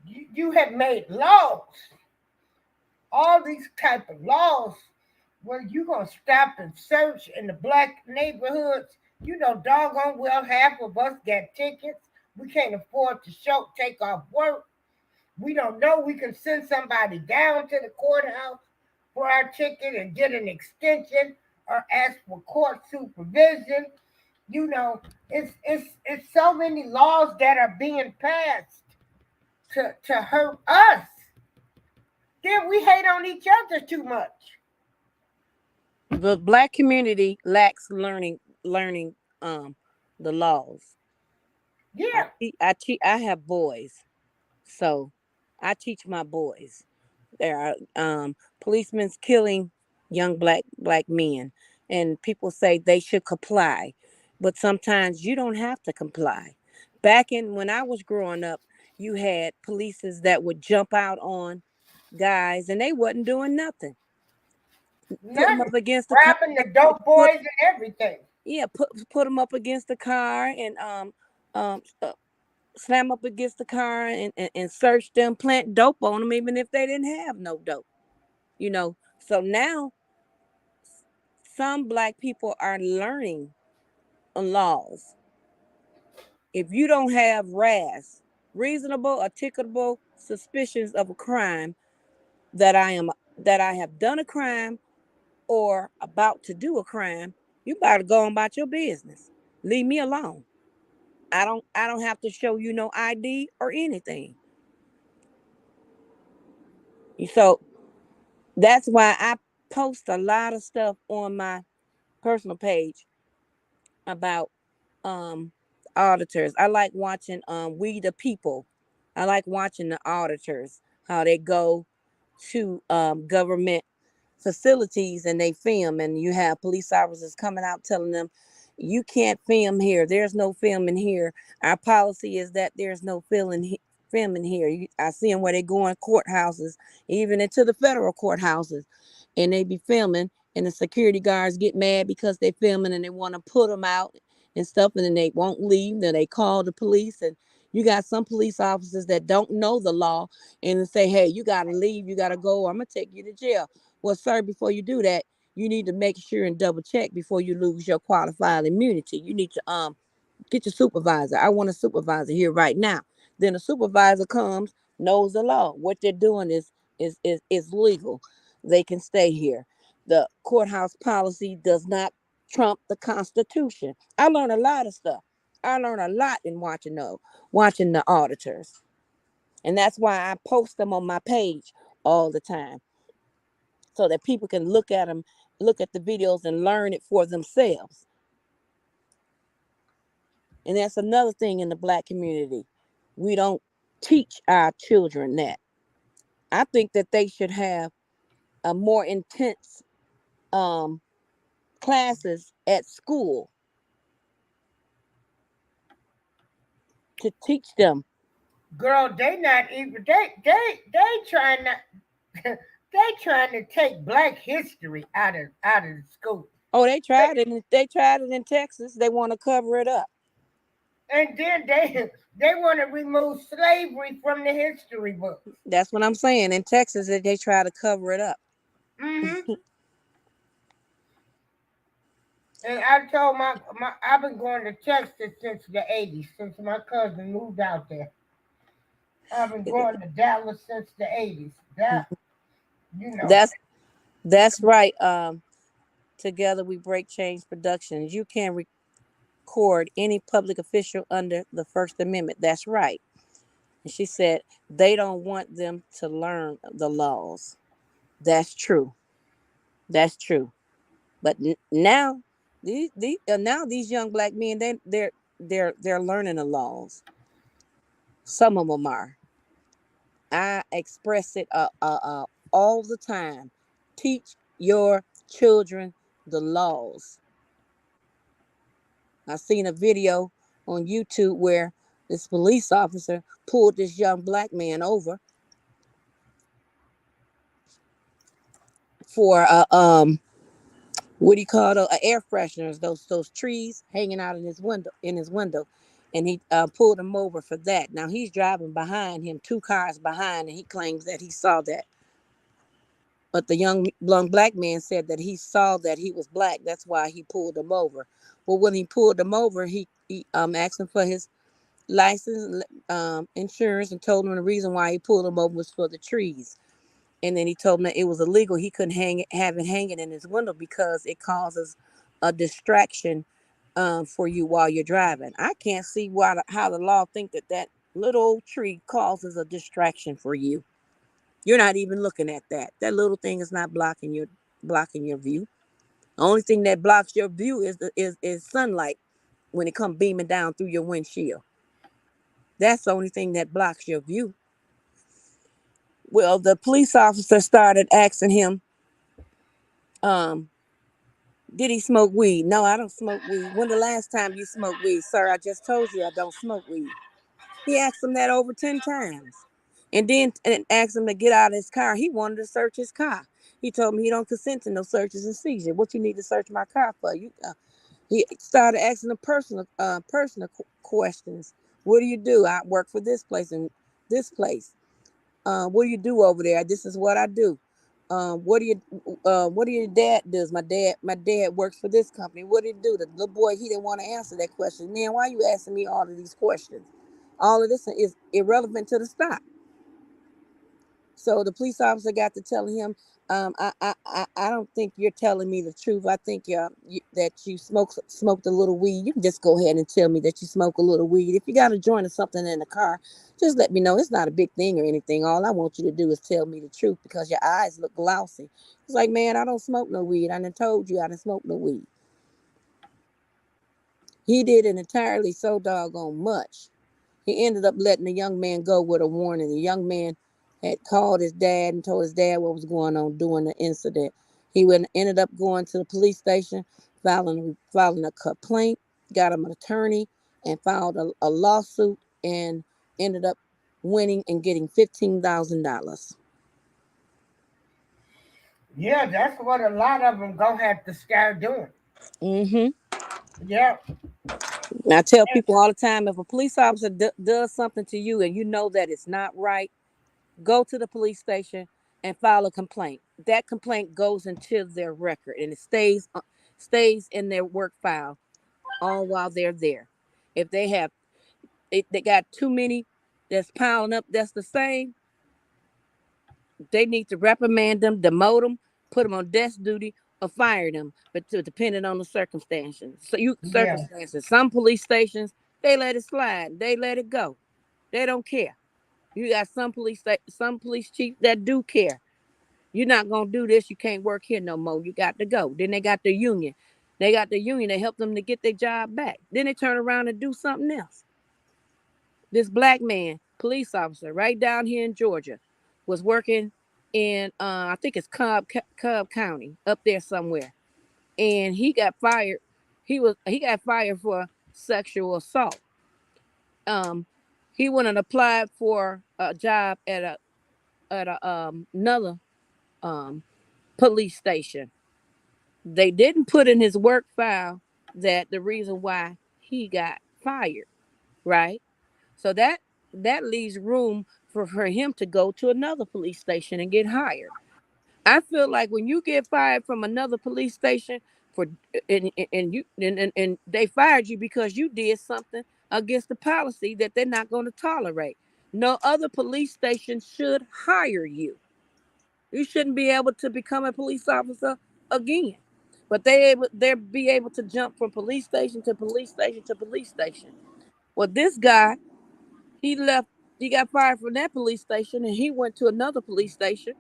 You have made laws. All these type of laws where you gonna stop and search in the black neighborhoods. Doggone well half of us got tickets. We can't afford to take off work. We don't know we can send somebody down to the courthouse for our ticket and get an extension or ask for court supervision. It's so many laws that are being passed to hurt us. Then we hate on each other too much. the black community lacks learning the laws. Yeah. I have boys, so I teach my boys. There are policemen killing young black men, and people say they should comply, but sometimes you don't have to comply. Back in when I was growing up, you had polices that would jump out on guys, and they wasn't doing nothing. Put them Nothing. up against the car. Grabbing the dope Put boys and everything. yeah, put them up against the car and um uh, slam up against the car and search them, plant dope on them, even if they didn't have no dope. So now some black people are learning laws. If you don't have reasonable articulable suspicions of a crime, that I have done a crime or about to do a crime, you better go on about your business. Leave me alone. I don't have to show you no ID or anything. So that's why I post a lot of stuff on my personal page about um auditors. I like watching We the People. I like watching the auditors, how they go to government facilities and they film, and you have police officers coming out telling them you can't film here. There's no filming here. Our policy is that there's no filming here. I see them where they go in courthouses, even into the federal courthouses, and they be filming, and the security guards get mad because they filming and they want to put them out and stuff, and then they won't leave. Then they call the police, and you got some police officers that don't know the law and say, hey, you got to leave, you got to go, or I'm going to take you to jail. Well, sir, before you do that, you need to make sure and double check before you lose your qualified immunity. You need to get your supervisor. I want a supervisor here right now. Then the supervisor comes, knows the law. What they're doing is legal. They can stay here. The courthouse policy does not trump the Constitution. I learned a lot of stuff. I learned a lot in watching the auditors. And that's why I post them on my page all the time, so that people can look at them, look at the videos and learn it for themselves. And that's another thing in the black community. We don't teach our children that. I think that they should have a more intense um, classes at school to teach them. Girl, they not even they trying to they trying to take black history out of the school. Oh, they tried it. They tried it in Texas. They want to cover it up. And then they want to remove slavery from the history book. That's what I'm saying. In Texas, they try to cover it up. Hmm. And I told my I've been going to Texas since the '80s, since my cousin moved out there. I've been going to Dallas since the '80s. That you know, That's that's right. Together we break change productions. You can record any public official under the First Amendment. That's right. And she said they don't want them to learn the laws. That's true. That's true. But now now these young black men they're learning the laws. Some of them are. I express it all the time. Teach your children the laws. I seen a video on YouTube where this police officer pulled this young black man over for what do you call those air fresheners, those trees hanging out in his window, and he pulled him over for that. Now he's driving behind him, two cars behind, and he claims that he saw that. But the young black man said that he saw that he was black. That's why he pulled him over. Well, when he pulled him over, he asked him for his license, insurance, and told him the reason why he pulled him over was for the trees. And then he told him that it was illegal. He couldn't have it hanging in his window because it causes a distraction for you while you're driving. I can't see how the law think that little old tree causes a distraction for you. You're not even looking at that. That little thing is not blocking your view. The only thing that blocks your view is sunlight when it comes beaming down through your windshield. That's the only thing that blocks your view. Well, the police officer started asking him, um, did he smoke weed? No, I don't smoke weed. When the last time you smoked weed? Sir, I just told you I don't smoke weed. He asked him that over 10 times. And then asked him to get out of his car. He wanted to search his car. He told me he don't consent to no searches and seizures. What you need to search my car for? He started asking the personal questions. What do you do? I work for this place and this place. What do you do over there? This is what I do. What do your dad does? My dad works for this company. What did he do? The little boy, he didn't want to answer that question. Man, why are you asking me all of these questions? All of this is irrelevant to the stop. So the police officer got to telling him, I don't think you're telling me the truth. I think that you smoked a little weed. You can just go ahead and tell me that you smoke a little weed. If you got a joint or something in the car, just let me know. It's not a big thing or anything. All I want you to do is tell me the truth because your eyes look glossy. It's like, man, I don't smoke no weed. I done told you I didn't smoke no weed. He did it entirely so doggone much. He ended up letting the young man go with a warning. The young man had called his dad and told his dad what was going on during the incident. Ended up going to the police station, filing a complaint, got him an attorney, and filed a lawsuit, and ended up winning and getting $15,000. yeah, that's what a lot of them gonna have to start doing. Mm-hmm. Yeah, And I tell people all the time, if a police officer does something to you and you know that it's not right, go to the police station and file a complaint. That complaint goes into their record and it stays in their work file all while they're there. If they got too many that's piling up that's the same, they need to reprimand them, demote them, put them on desk duty, or fire them, but depending on the circumstances. yeah, Some police stations, they let it slide, they let it go, they don't care. You got some police chiefs that do care. You're not gonna do this. You can't work here no more. You got to go. Then they got the union. They got the union to help them to get their job back. Then they turn around and do something else. This black man, police officer, right down here in Georgia, was working in I think it's Cobb County up there somewhere, and he got fired. He got fired for sexual assault. Um, he went and applied for a job at another um police station. They didn't put in his work file that the reason why he got fired, right? So that leaves room for him to go to another police station and get hired. I feel like when you get fired from another police station for and they fired you because you did something against the policy that they're not going to tolerate. No other police station should hire you. You shouldn't be able to become a police officer again. But they be able to jump from police station to police station to police station. Well, this guy, he left. He got fired from that police station, and he went to another police station.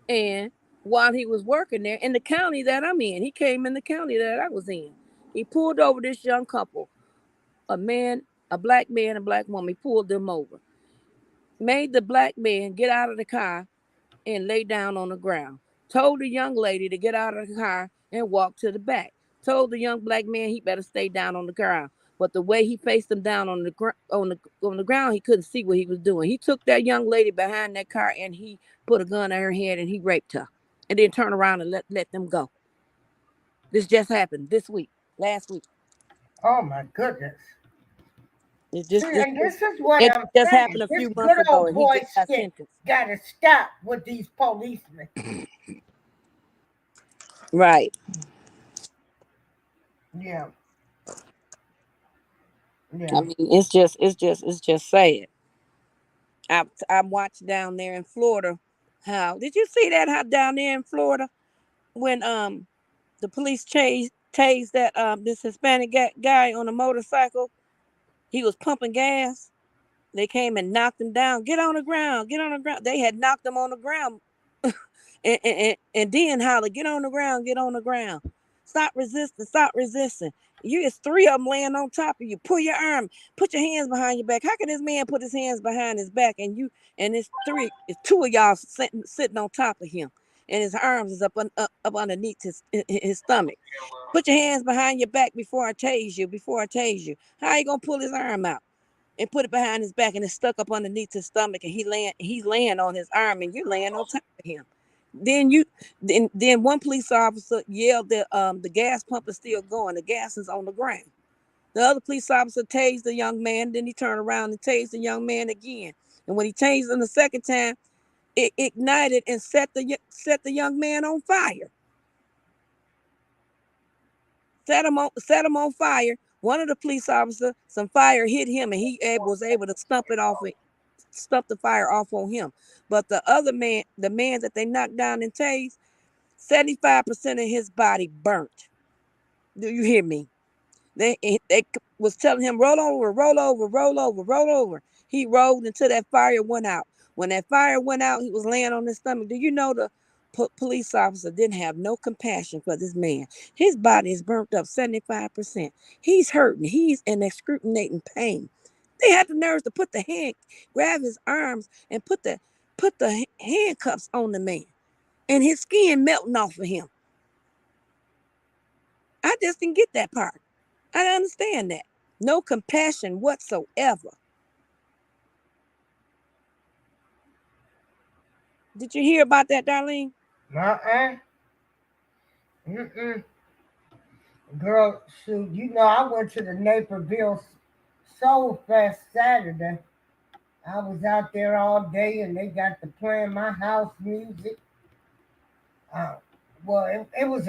And while he was working there in the county that I'm in, he came in the county that I was in. He pulled over this young couple, a man, a black man, a black woman. He pulled them over, made the black man get out of the car and lay down on the ground. Told the young lady to get out of the car and walk to the back. Told the young black man he better stay down on the ground. But the way he faced him down on the ground, he couldn't see what he was doing. He took that young lady behind that car and he put a gun in her head and he raped her, and then turned around and let them go. This just happened this week, last week. Oh my goodness. It See, just this, and this is what it I'm just saying. happened a This few months good ago, old and he boy just got shit sentenced. gotta stop with these policemen. Right. Yeah, I yeah. mean, it's just sad. I watched down there in Florida. How did you see that? How down there in Florida when the police tased that this Hispanic guy on a motorcycle. He was pumping gas. They came and knocked him down. Get on the ground. Get on the ground. They had knocked him on the ground, and then holler, get on the ground. Get on the ground. Stop resisting. Stop resisting. It's three of them laying on top of you. Pull your arm. Put your hands behind your back. How can this man put his hands behind his back and it's two of y'all sitting on top of him, and his arms is up underneath his stomach. Put your hands behind your back before I tase you. Before I tase you. How you gonna pull his arm out and put it behind his back and it's stuck up underneath his stomach and he's laying on his arm and you're laying on top of him. Then you then one police officer yelled that the gas pump is still going. The gas is on the ground. The other police officer tased the young man. Then he turned around and tased the young man again. And when he tased him the second time, it ignited and set the young man on fire. Set him on fire. One of the police officers, some fire hit him, and was able to stump the fire off on him. But the other man, the man that they knocked down and tased, 75% of his body burnt. Do you hear me? They was telling him roll over, roll over, roll over, roll over. He rolled until that fire went out. When that fire went out, he was laying on his stomach. Do you know the police officer didn't have no compassion for this man? His body is burnt up 75%. He's hurting. He's in excruciating pain. They had the nerves to grab his arms and put the handcuffs on the man, and his skin melting off of him. I just didn't get that part. I don't understand that. No compassion whatsoever. Did you hear about that, Darlene? Uh-uh. Mm-mm. Girl, shoot, I went to the Naperville Soul Fest Saturday. I was out there all day and they got to playing my house music. Uh, well, it was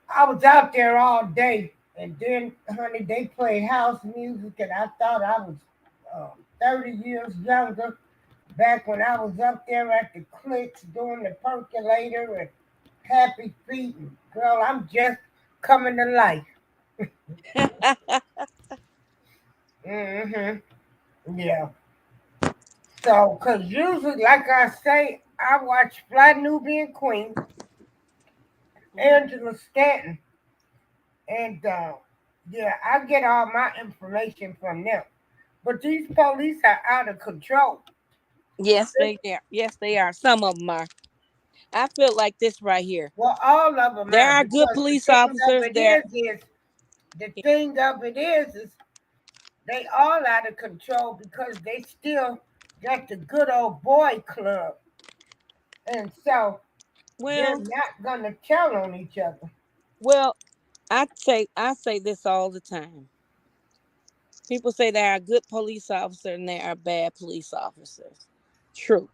I was out there all day, and then, honey, they play house music, and I thought I was 30 years younger back when I was up there at the clicks doing the percolator and happy feet. And girl, I'm just coming to life. Hmm. Yeah. So, because usually, like I say, I watch Fly Nubian Queen, Angela Stanton, and yeah, I get all my information from them. But these police are out of control. Yes, they are. Yes, they are. Some of them are. I feel like this right here. Well, all of them There are are good because police officers. the thing of it is they all out of control because they still got the good old boy club, and so they're Well, not gonna tell on each other. well, I say this all the time. People say there are good police officers and there are bad police officers. True.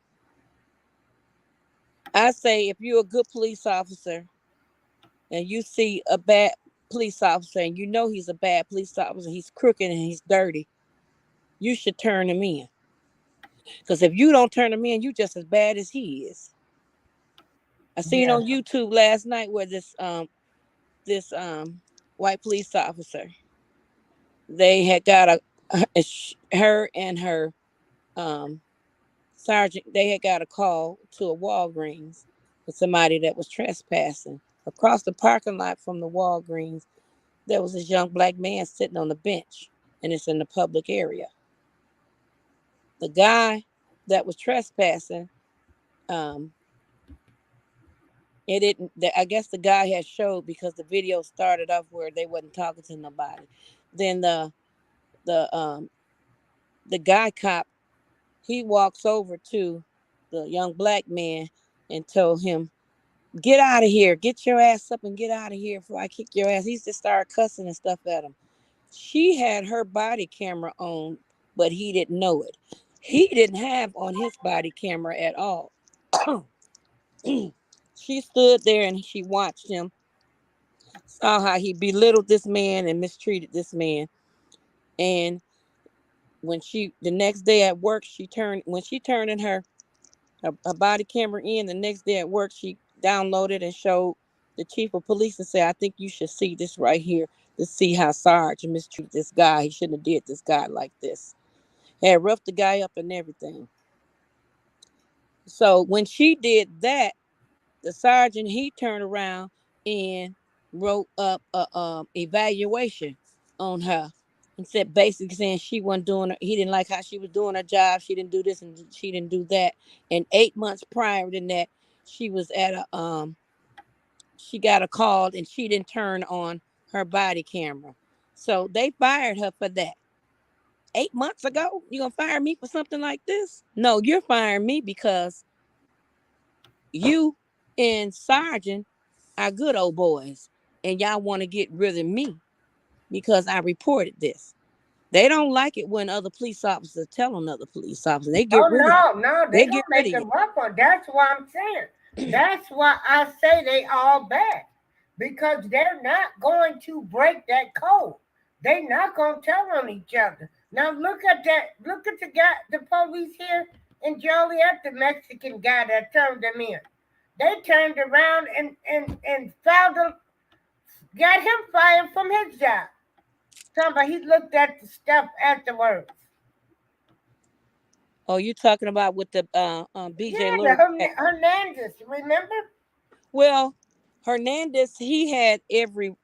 I say if you're a good police officer and you see a bad police officer and you know he's a bad police officer, he's crooked and he's dirty, you should turn him in. Because if you don't turn him in, you just as bad as he is. I seen Yes. on YouTube last night where this white police officer, they had got her and her um sergeant, they had got a call to a Walgreens for somebody that was trespassing. Across the parking lot from the Walgreens, there was this young black man sitting on the bench, and it's in the public area. The guy that was trespassing, um, it didn't. I guess the guy had showed because the video started off where they wasn't talking to nobody. Then the the guy cop, he walks over to the young black man and told him, "Get out of here! Get your ass up and get out of here before I kick your ass." He just started cussing and stuff at him. She had her body camera on, but he didn't know it. He didn't have on his body camera at all. She stood there and she watched him, saw how he belittled this man and mistreated this man. And when she, the next day at work, when she turned in her body camera in, the next day at work, she downloaded and showed the chief of police and said, "I think you should see this right here to see how Sarge mistreated this guy. He shouldn't have did this guy like this." Had roughed the guy up and everything. So when she did that, the sergeant, he turned around and wrote up a evaluation on her and said, basically saying she wasn't doing her, he didn't like how she was doing her job. She didn't do this and she didn't do that. And 8 months prior than that, she was at a she got a call and she didn't turn on her body camera. So they fired her for that. 8 months ago, you gonna fire me for something like this? No, you're firing me because you and Sergeant are good old boys, and y'all want to get rid of me because I reported this. They don't like it when other police officers tell another police officer. They get Oh rid of you. no, no, they They get gonna rid make of you. them up on. That's why I'm saying. That's why I say they all bad because they're not going to break that code. They not gonna tell on each other. Now look at that. Look at the guy, the police here in Joliet, the Mexican guy that turned them in. They turned around and found him, got him fired from his job. Somebody he looked at the stuff afterwards. Oh, you talking about with the BJ Yeah, the Lewis? Hernandez, remember? Well, Hernandez, he had every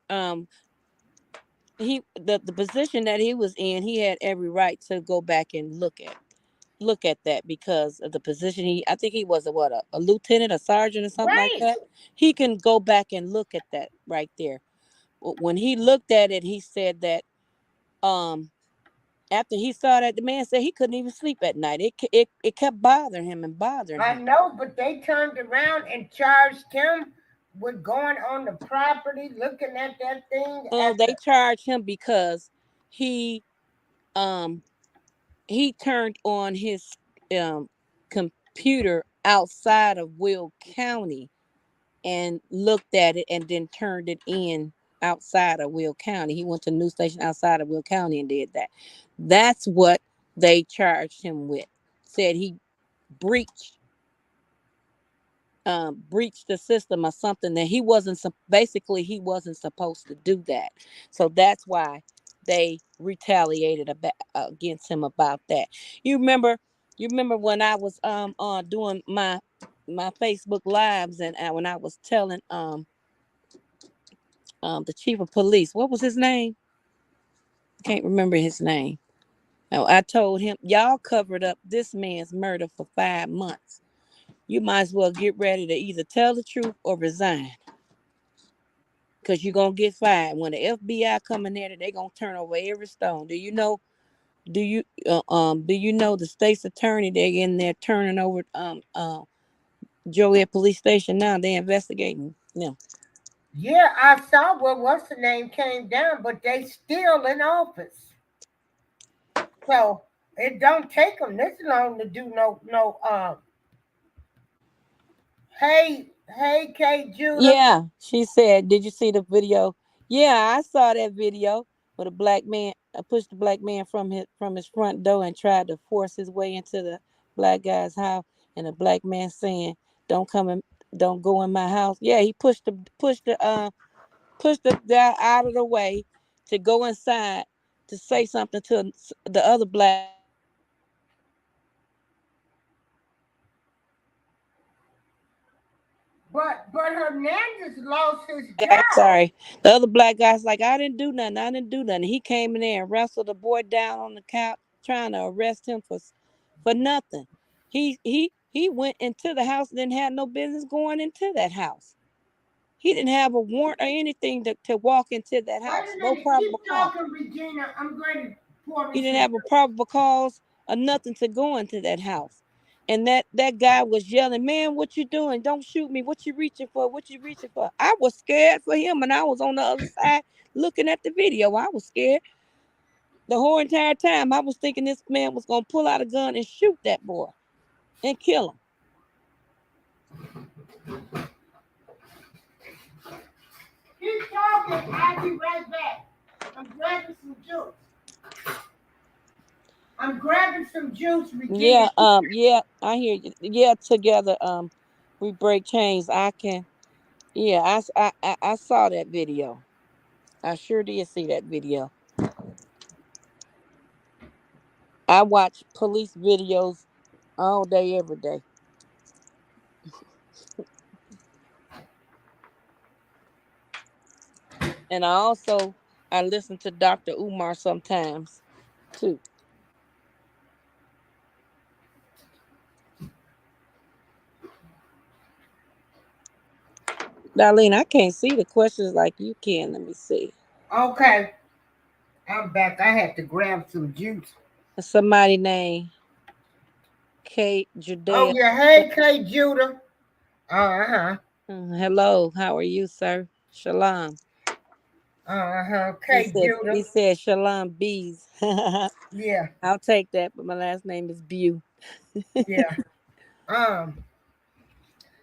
the position that he was in, he had every right to go back and look at that because of the position. I think he was a lieutenant, a sergeant, or something like Right. that. He can go back and look at that right there. When he looked at it, he said that um after he saw that, the man said he couldn't even sleep at night. It kept bothering him and bothering I him. know, but they turned around and charged him with going on the property, looking at that thing Oh, at they the. charged him because he um he turned on his um computer outside of Will County and looked at it and then turned it in outside of Will County. He went to a news station outside of Will County and did that. That's what they charged him with. Said he breached breached the system or something that he wasn't basically he wasn't supposed to do that. So that's why they retaliated against him about that. You remember you remember when I was on doing my Facebook lives and when I was telling the chief of police, what was his name? Can't remember his name. Now, I told him, y'all covered up this man's murder for 5 months. You might as well get ready to either tell the truth or resign. Because you're going to get fired. When the FBI come in there, they're going to turn over every stone. Do you know the state's attorney, they're in there turning over Joliet Police Station now. They're investigating them. Yeah, I saw what's the name came down, but they still in office. So it don't take them this long to do no. Hey, Hey, K. Judah. Yeah, she said, "Did you see the video?" Yeah, I saw that video where the black man pushed the black man from his front door and tried to force his way into the black guy's house, and the black man saying, "Don't come in, don't go in my house." Yeah, he pushed the guy out of the way to go inside to say something to the other black man, and the other black guy was yelling, "Man, what you doing? Don't shoot me! What you reaching for? What you reaching for?" But Hernandez lost his Guy, job. sorry. The other black guy's like, "I didn't do nothing. I didn't do nothing." He came in there and wrestled the boy down on the couch, trying to arrest him for nothing. He went into the house, didn't have no business going into that house. He didn't have a warrant or anything to walk into that Wait house. a No minute. probable Keep cause. talking, Regina. I'm going to pour He me didn't some have a probable cause or nothing to go into that house. And that guy was yelling, "Man, what you doing? Don't shoot me. What you reaching for? What you reaching for?" I was scared for him, and I was on the other side looking at the video. I was scared the whole entire time. I was thinking this man was gonna pull out a gun and shoot that boy and kill him. Keep talking. I'll be right back. I'm grabbing some juice. I'm grabbing some juice, Regina. Yeah, I hear you. Yeah, together, we break chains. I can. Yeah, I saw that video. I sure did see that video. I watch police videos all day, every day. And I listen to Dr. Umar sometimes too. Darlene, I can't see the questions like you can. Let me see. Okay, I'm back. I had to grab some juice. Somebody named Kate Oh, Judea. yeah. Hey, K. Judah. Uh-huh. Hello, how are you, sir? Shalom. Uh-huh. K. Judah. He said Shalom bees. Yeah. I'll take that, but my last name is Bew. Yeah. Um.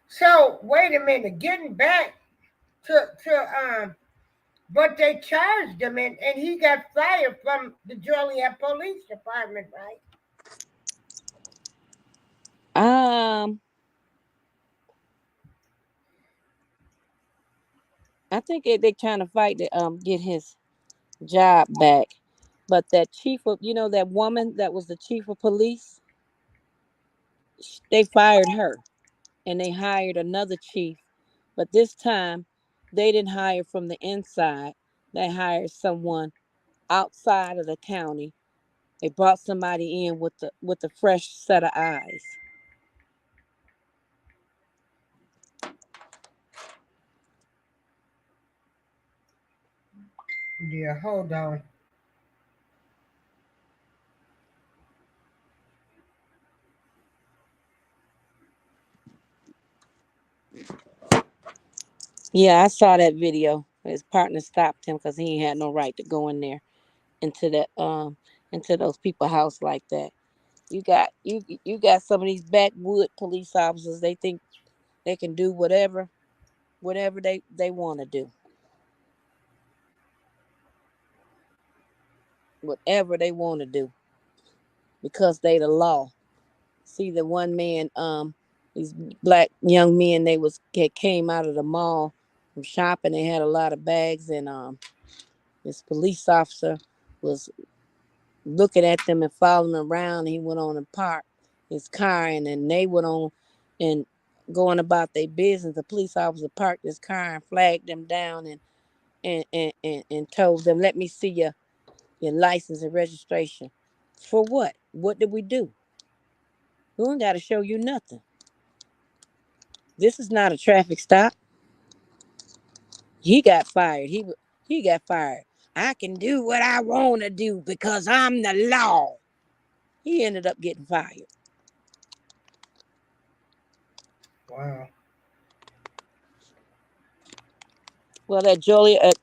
So wait a minute. Getting back to but they charged him, and he got fired from the Joliet Police Department, right? Um, I think they trying to fight to get his job back. But that chief of, that woman that was the chief of police, they fired her and they hired another chief. But this time, they didn't hire from the inside. They hired someone outside of the county. They brought somebody in with a fresh set of eyes. Yeah. Hold on. Yeah, I saw that video. His partner stopped him because he ain't had no right to go in there into that into those people house like that. You got some of these backwood police officers. They think they can do whatever they want to do, whatever they want to do because they the law. See the one man, these black young men, they came out of the mall from shopping. They had a lot of bags, and this police officer was looking at them and following them around. He went on and parked his car, and then they went on and going about their business. The police officer parked his car and flagged them down and told them, "Let me see your license and registration." For what? What did we do? We don't got to show you nothing. This is not a traffic stop. He got fired. He got fired. I can do what I want to do because I'm the law. He ended up getting fired. Wow. Well, that Joliet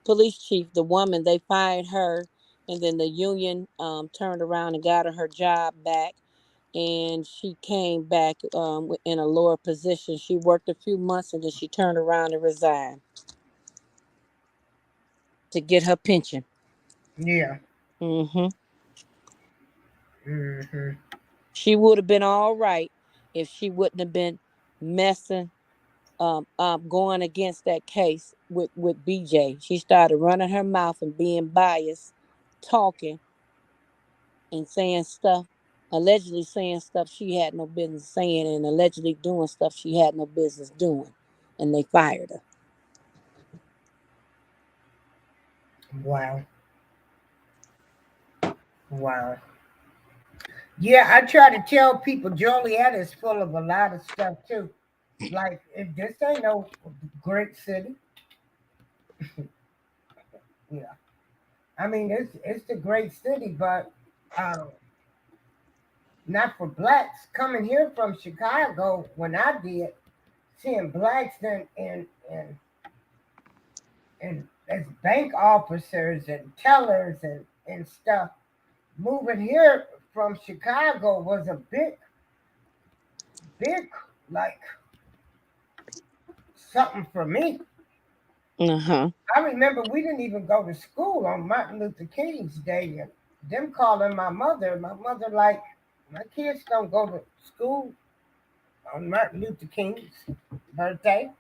police chief, the woman, they fired her, and then the union turned around and got her job back. and she came back in a lower position. She worked a few months and then she turned around and resigned to get her pension. Yeah. Hmm. Hmm. She would have been all right if she wouldn't have been messing, going against that case with BJ. She started running her mouth and being biased, talking and saying stuff, allegedly saying stuff she had no business saying, and allegedly doing stuff she had no business doing. And they fired her. Wow. Wow. Yeah, I try to tell people Joliet is full of a lot of stuff too. Like, if this ain't no great city, yeah. I mean, it's a great city, but um, not for blacks. Coming here from Chicago, when I did, seeing blacks and as bank officers and tellers and stuff, moving here from Chicago was a big, like something for me. Uh-huh. I remember we didn't even go to school on Martin Luther King's Day, and them calling my mother. My mother like, my kids don't go to school on Martin Luther King's birthday.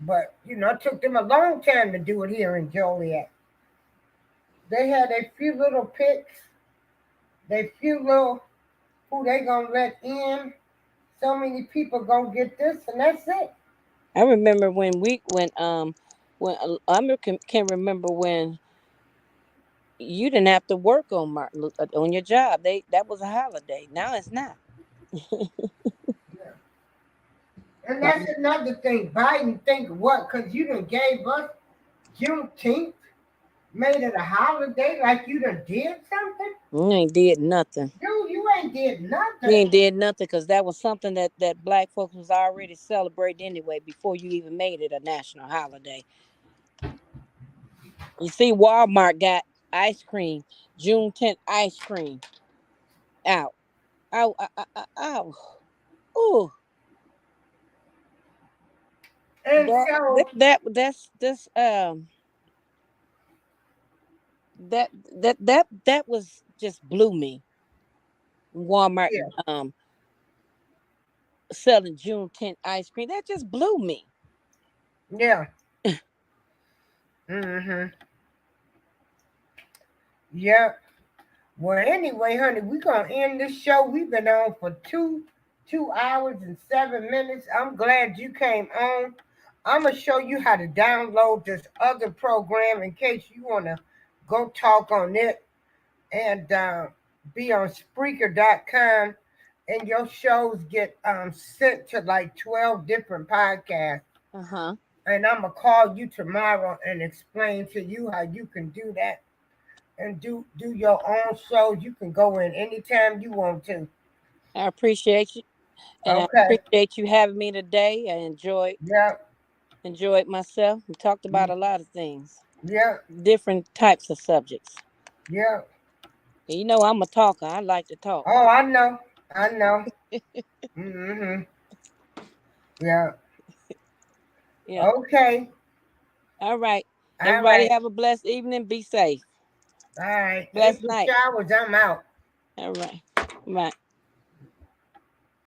But it took them a long time to do it here in Joliet. They had a few little picks, they few little who they gonna let in. So many people gonna get this, and that's it. I remember when can remember when you didn't have to work on on your job. That was a holiday. Now it's not. Yeah. And Like, that's another thing. Biden think what? Cause you done gave us Juneteenth, made it a holiday, like you done did something. you ain't did nothing. Dude, you ain't did You nothing. ain't did nothing because that was something that black folks was already celebrating anyway before you even made it a national holiday. You see, Walmart got ice cream, Juneteenth ice cream out. Ow, ow, ow, ow, ow. Ooh, And that that so, that that's this that that was just blew me. Walmart yeah, um selling Juneteenth ice cream. That just blew me. yeah. Mm-hmm. Yeah. Well, anyway, honey, we're gonna end this show. We've been on for two hours and 7 minutes. I'm glad you came on. I'm gonna show you how to download this other program in case you wanna go talk on it and be on Spreaker.com, and your shows get sent to like 12 different podcasts. Uh-huh. And I'm gonna call you tomorrow and explain to you how you can do that and do your own shows. You can go in anytime you want to. I appreciate you, and I Okay. appreciate you having me today. I Yep. enjoyed myself. We talked about a lot of things, Yep. different types of subjects. Yep. And I'm a talker. I like to talk. Oh, I know. I know. Mm-hmm. Yeah. Yeah. Okay. All right. All Everybody right. have a blessed evening. Be safe. All right. In Blessed the night. showers, I'm out. All right. Bye.